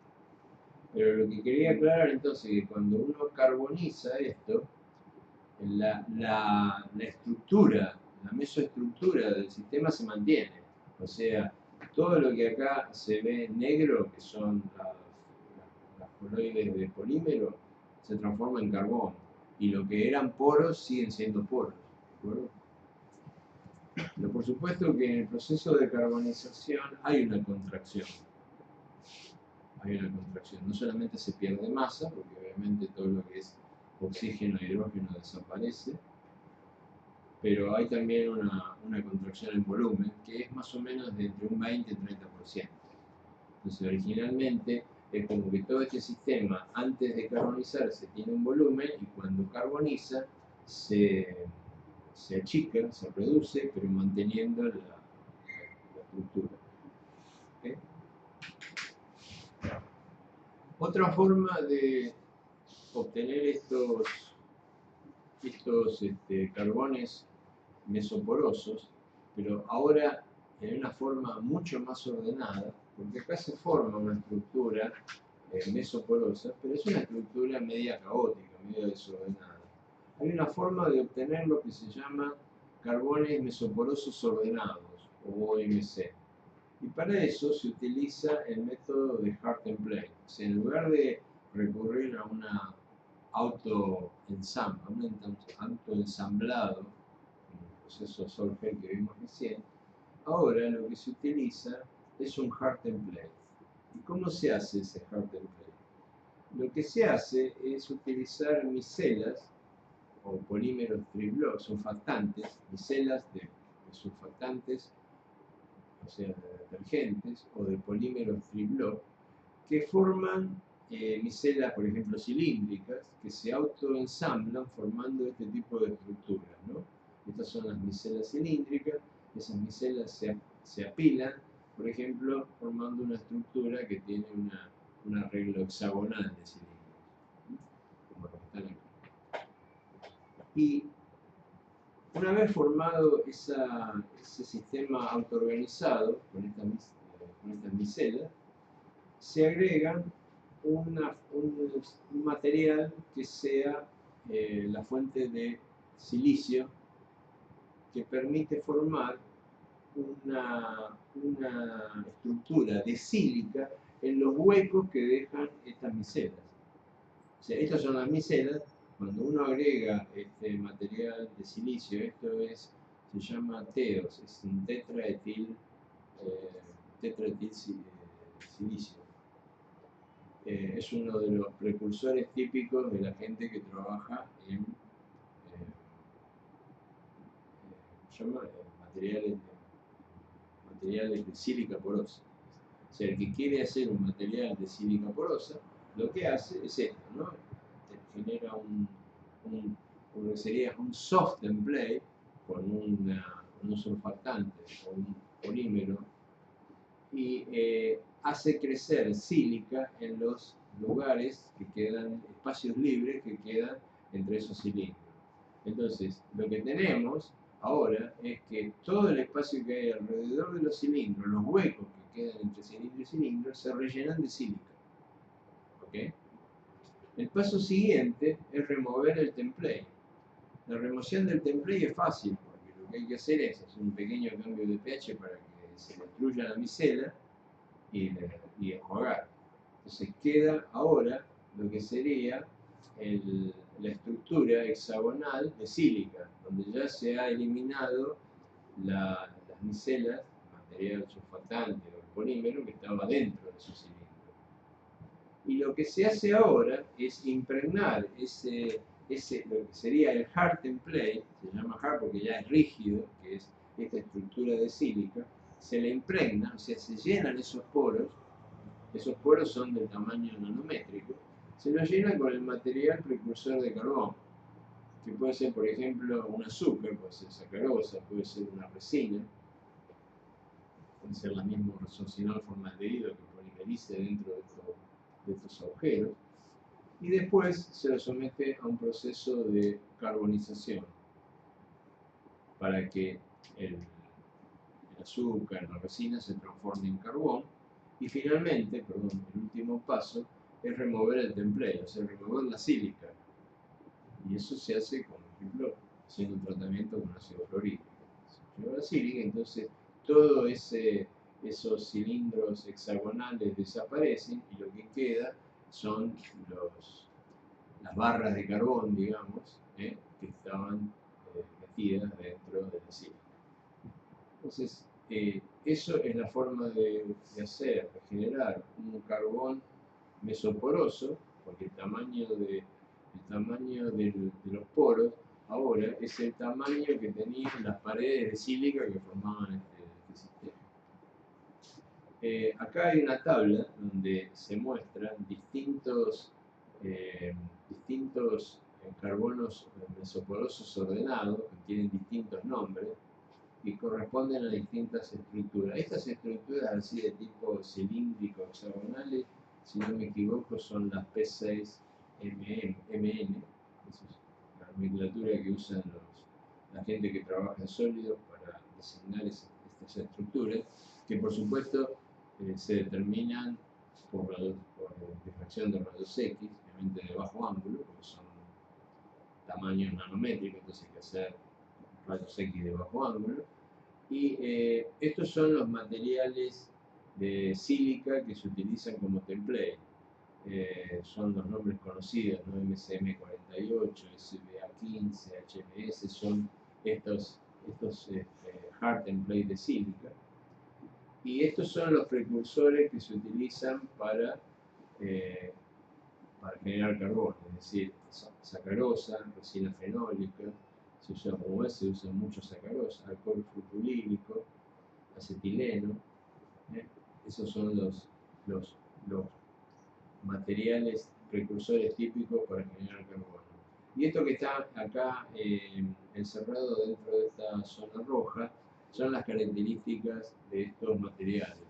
Pero lo que quería aclarar entonces es que cuando uno carboniza esto, la estructura, la mesoestructura del sistema se mantiene. O sea, todo lo que acá se ve negro, que son las coloides de polímero, se transforma en carbón. Y lo que eran poros siguen siendo poros. ¿De acuerdo? Pero por supuesto que en el proceso de carbonización hay una contracción. No solamente se pierde masa, porque obviamente todo lo que es oxígeno e hidrógeno desaparece, pero hay también una contracción en volumen que es más o menos de entre un 20 y 30%. Entonces originalmente es como que todo este sistema antes de carbonizarse tiene un volumen y cuando carboniza se achica, se reduce, pero manteniendo la estructura. ¿Okay? Otra forma de obtener estos carbones mesoporosos, pero ahora en una forma mucho más ordenada, porque acá se forma una estructura mesoporosa, pero es una estructura media caótica, media desordenada. Hay una forma de obtener lo que se llama carbones mesoporosos ordenados, o OMC. Y para eso se utiliza el método de Hard Template. O sea, en lugar de recurrir a una autoensamblado, en el proceso Solgel que vimos recién, ahora lo que se utiliza es un Hard Template. ¿Y cómo se hace ese Hard Template? Lo que se hace es utilizar micelas o polímeros triblock, surfactantes, micelas de surfactantes, o sea, de detergentes o de polímeros triblock, que forman micelas, por ejemplo, cilíndricas, que se autoensamblan formando este tipo de estructuras, ¿no? Estas son las micelas cilíndricas, esas micelas se apilan, por ejemplo, formando una estructura que tiene un arreglo hexagonal de cilindros, como lo que están aquí. Y Una vez formado ese sistema autoorganizado con estas micelas, se agrega un material que sea la fuente de silicio que permite formar una estructura de sílica en los huecos que dejan estas micelas. O sea, estas son las micelas. Cuando uno agrega este material de silicio, se llama TEOS, es un tetraetil silicio. Es uno de los precursores típicos de la gente que trabaja en materiales de sílica porosa. O sea, el que quiere hacer un material de sílica porosa, lo que hace es esto, ¿no? Genera lo que sería un soft template con un surfactante o un polímero y hace crecer sílica en los lugares que quedan, espacios libres que quedan entre esos cilindros. Entonces, lo que tenemos ahora es que todo el espacio que hay alrededor de los cilindros, los huecos que quedan entre cilindro y cilindro, se rellenan de sílica. ¿Okay? El paso siguiente es remover el template. La remoción del template es fácil, porque lo que hay que hacer es hacer un pequeño cambio de pH para que se destruya la micela y enjuagar. Entonces queda ahora lo que sería la estructura hexagonal de sílica, donde ya se ha eliminado las micelas, el material surfactante o el polímero que estaba dentro de su cilindro. Y lo que se hace ahora es impregnar lo que sería el hard template, se llama hard porque ya es rígido, que es esta estructura de sílica, se le impregna, o sea, se llenan esos poros son del tamaño nanométrico, se los llena con el material precursor de carbón, que puede ser, por ejemplo, un azúcar, puede ser sacarosa, puede ser una resina, puede ser la misma resoncinol formaldehído que polimerice dentro de estos agujeros, y después se lo somete a un proceso de carbonización para que el azúcar, la resina se transforme en carbón, y finalmente, el último paso es remover el template, o sea, remover la sílica. Y eso se hace, por ejemplo, haciendo un tratamiento con ácido fluorhídrico. Se lleva la sílica, entonces todos esos cilindros hexagonales desaparecen y lo que queda son las barras de carbón, digamos, que estaban metidas dentro de la sílica. Entonces, eso es la forma de generar un carbón mesoporoso, porque el tamaño de los poros ahora es el tamaño que tenían las paredes de sílica que formaban este sistema. Acá hay una tabla donde se muestran distintos carbonos mesoporosos ordenados, que tienen distintos nombres, y corresponden a distintas estructuras. Estas estructuras así de tipo cilíndrico hexagonales, si no me equivoco, son las P6MN, esa es la nomenclatura que usan la gente que trabaja en sólidos para designar estas estructuras, que por supuesto se determinan por difracción de rayos X, obviamente de bajo ángulo, porque son tamaños nanométricos, entonces hay que hacer rayos X de bajo ángulo. Y estos son los materiales de sílica que se utilizan como template. Son los nombres conocidos, ¿no? MCM48, SBA15, HMS, son estos hard template de sílica. Y estos son los precursores que se utilizan para generar carbón, es decir, sacarosa, resina fenólica, se usa mucho sacarosa, alcohol fructolírico, acetileno. Esos son los materiales precursores típicos para generar carbono. Y esto que está acá encerrado dentro de esta zona roja son las características de estos materiales.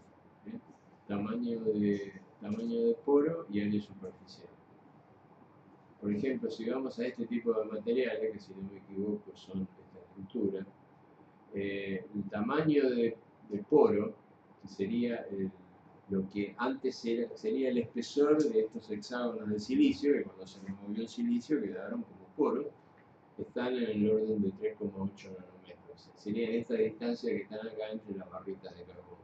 Tamaño de poro y área superficial. Por ejemplo, si vamos a este tipo de materiales, que si no me equivoco son estructura, el tamaño de poro, que sería lo que antes sería el espesor de estos hexágonos de silicio, que cuando se removió el silicio quedaron como poros, están en el orden de 3,8 nanómetros. Sería en esta distancia que están acá entre las barritas de carbono.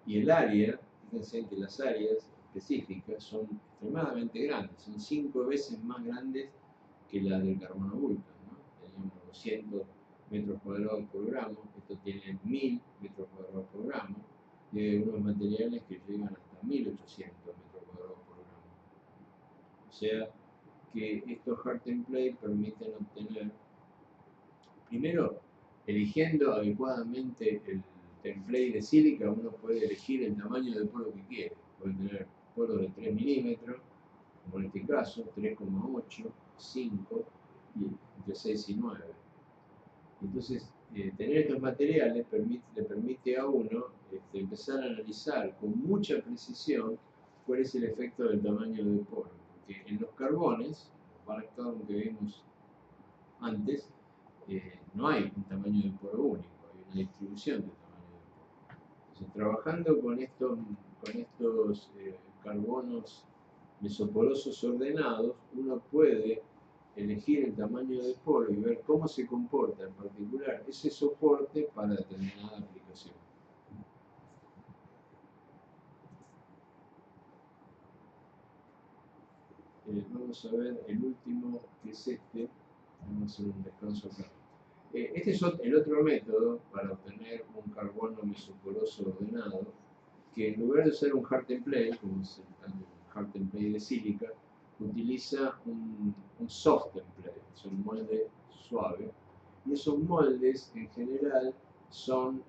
Y el área, fíjense que las áreas específicas son extremadamente grandes, son 5 veces más grandes que la del carbono vulcan, ¿no? Teníamos 200 metros cuadrados por gramo, esto tiene 1000 metros cuadrados por gramo, y hay unos materiales que llegan hasta 1800 metros cuadrados por gramo. O sea que estos hard templates permiten obtener, primero, eligiendo adecuadamente el template de sílica, uno puede elegir el tamaño de poro que quiere. Puede tener poros de 3 milímetros, como en este caso, 3,8, 5 y entre 6 y 9. Entonces, tener estos materiales le permite a uno empezar a analizar con mucha precisión cuál es el efecto del tamaño del poro. Porque en los carbones, los Banach-Thorne que vimos antes, no hay un tamaño de poro único, hay una distribución del tamaño de poro. Entonces, trabajando con estos carbonos mesoporosos ordenados, uno puede elegir el tamaño de poro y ver cómo se comporta en particular ese soporte para determinada aplicación. Vamos a ver el último, que es este. Vamos a hacer un descanso acá. Este es el otro método para obtener un carbono mesoporoso ordenado, que en lugar de usar un hard template, como es el hard template de sílica, utiliza un soft template, es un molde suave, y esos moldes en general son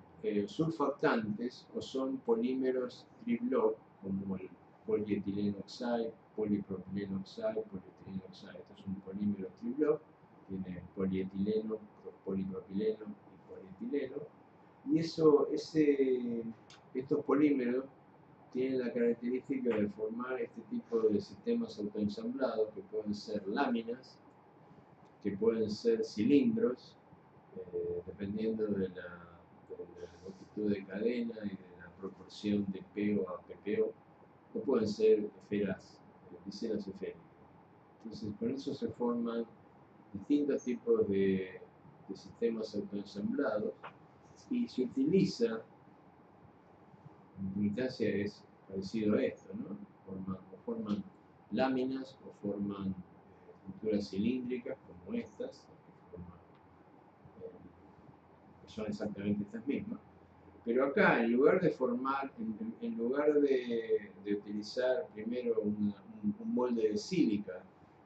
surfactantes o son polímeros triblock, como el polietileno oxide, polipropileno oxide, polietileno oxide. Esto es un polímero triblock, tiene polietileno, polipropileno y polietileno, y estos polímeros tienen la característica de formar este tipo de sistemas autoensamblados que pueden ser láminas, que pueden ser cilindros, dependiendo de la longitud de cadena y de la proporción de PO a PPO, o pueden ser esferas, piselas esféricas. Entonces, con eso se forman distintos tipos de sistemas autoensamblados y se utiliza, en última instancia es parecido a esto, ¿no? Forman láminas o forman estructuras cilíndricas como estas, que son exactamente estas mismas. Pero acá, en lugar de formar, en lugar de utilizar primero un molde de sílica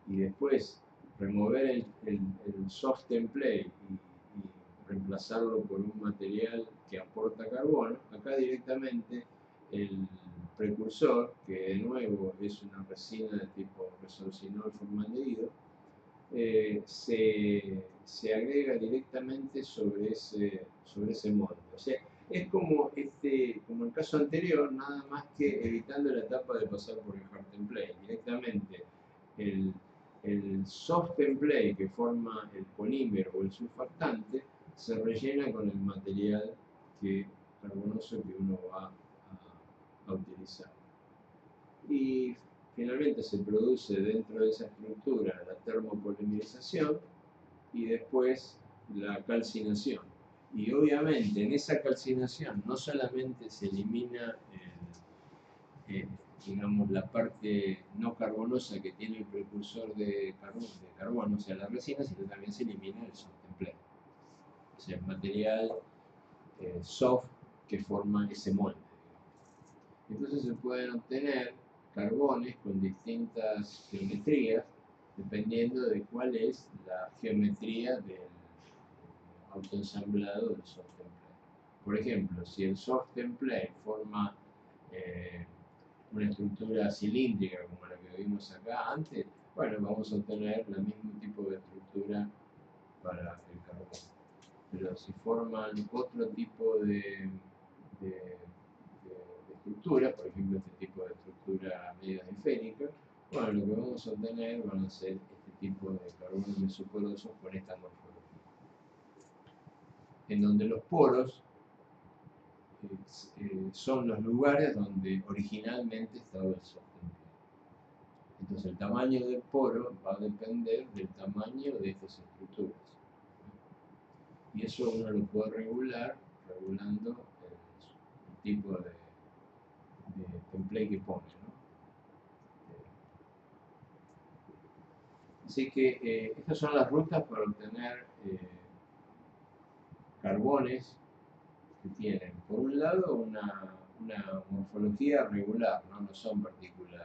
y después remover el soft template y reemplazarlo por un material que aporta carbono, acá directamente el precursor, que de nuevo es una resina de tipo resorcinol formaldehído, se agrega directamente sobre ese molde. O sea, es como el caso anterior, nada más que evitando la etapa de pasar por el hard template. Directamente el soft template que forma el polímero o el surfactante se rellena con el material carbonoso que uno va a utilizar. Y finalmente se produce dentro de esa estructura la termopolimerización y después la calcinación. Y obviamente en esa calcinación no solamente se elimina digamos, la parte no carbonosa que tiene el precursor de carbono, o sea, la resina, sino también se elimina el soft template, o sea, el material soft que forma ese molde. Entonces se pueden obtener carbones con distintas geometrías, dependiendo de cuál es la geometría del autoensamblado del soft template. Por ejemplo, si el soft template forma una estructura cilíndrica como la que vimos acá antes, bueno, vamos a obtener el mismo tipo de estructura para el carbono. Pero si forman otro tipo de estructura, por ejemplo este tipo de estructura media esférica, bueno, lo que vamos a obtener van a ser este tipo de carbonos mesoporosos con esta morfología. en donde los poros son los lugares donde originalmente estaba el sostén. Entonces el tamaño del poro va a depender del tamaño de estas estructuras. Y eso uno lo puede regular regulando el tipo de template que pone, ¿no? Así que estas son las rutas para obtener carbones que tienen, por un lado, una morfología regular, ¿no? No son partículas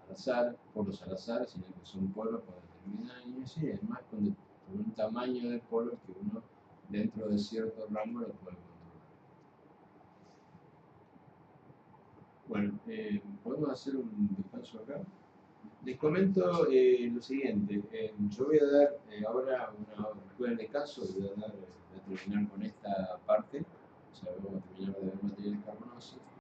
al azar, polos al azar, sino que son polos con determinada alineación y además con un tamaño de polos que uno dentro de cierto rango lo puede controlar. Bueno, podemos hacer un descanso acá. Les comento lo siguiente, yo voy a dar ahora después del descanso, voy a terminar con esta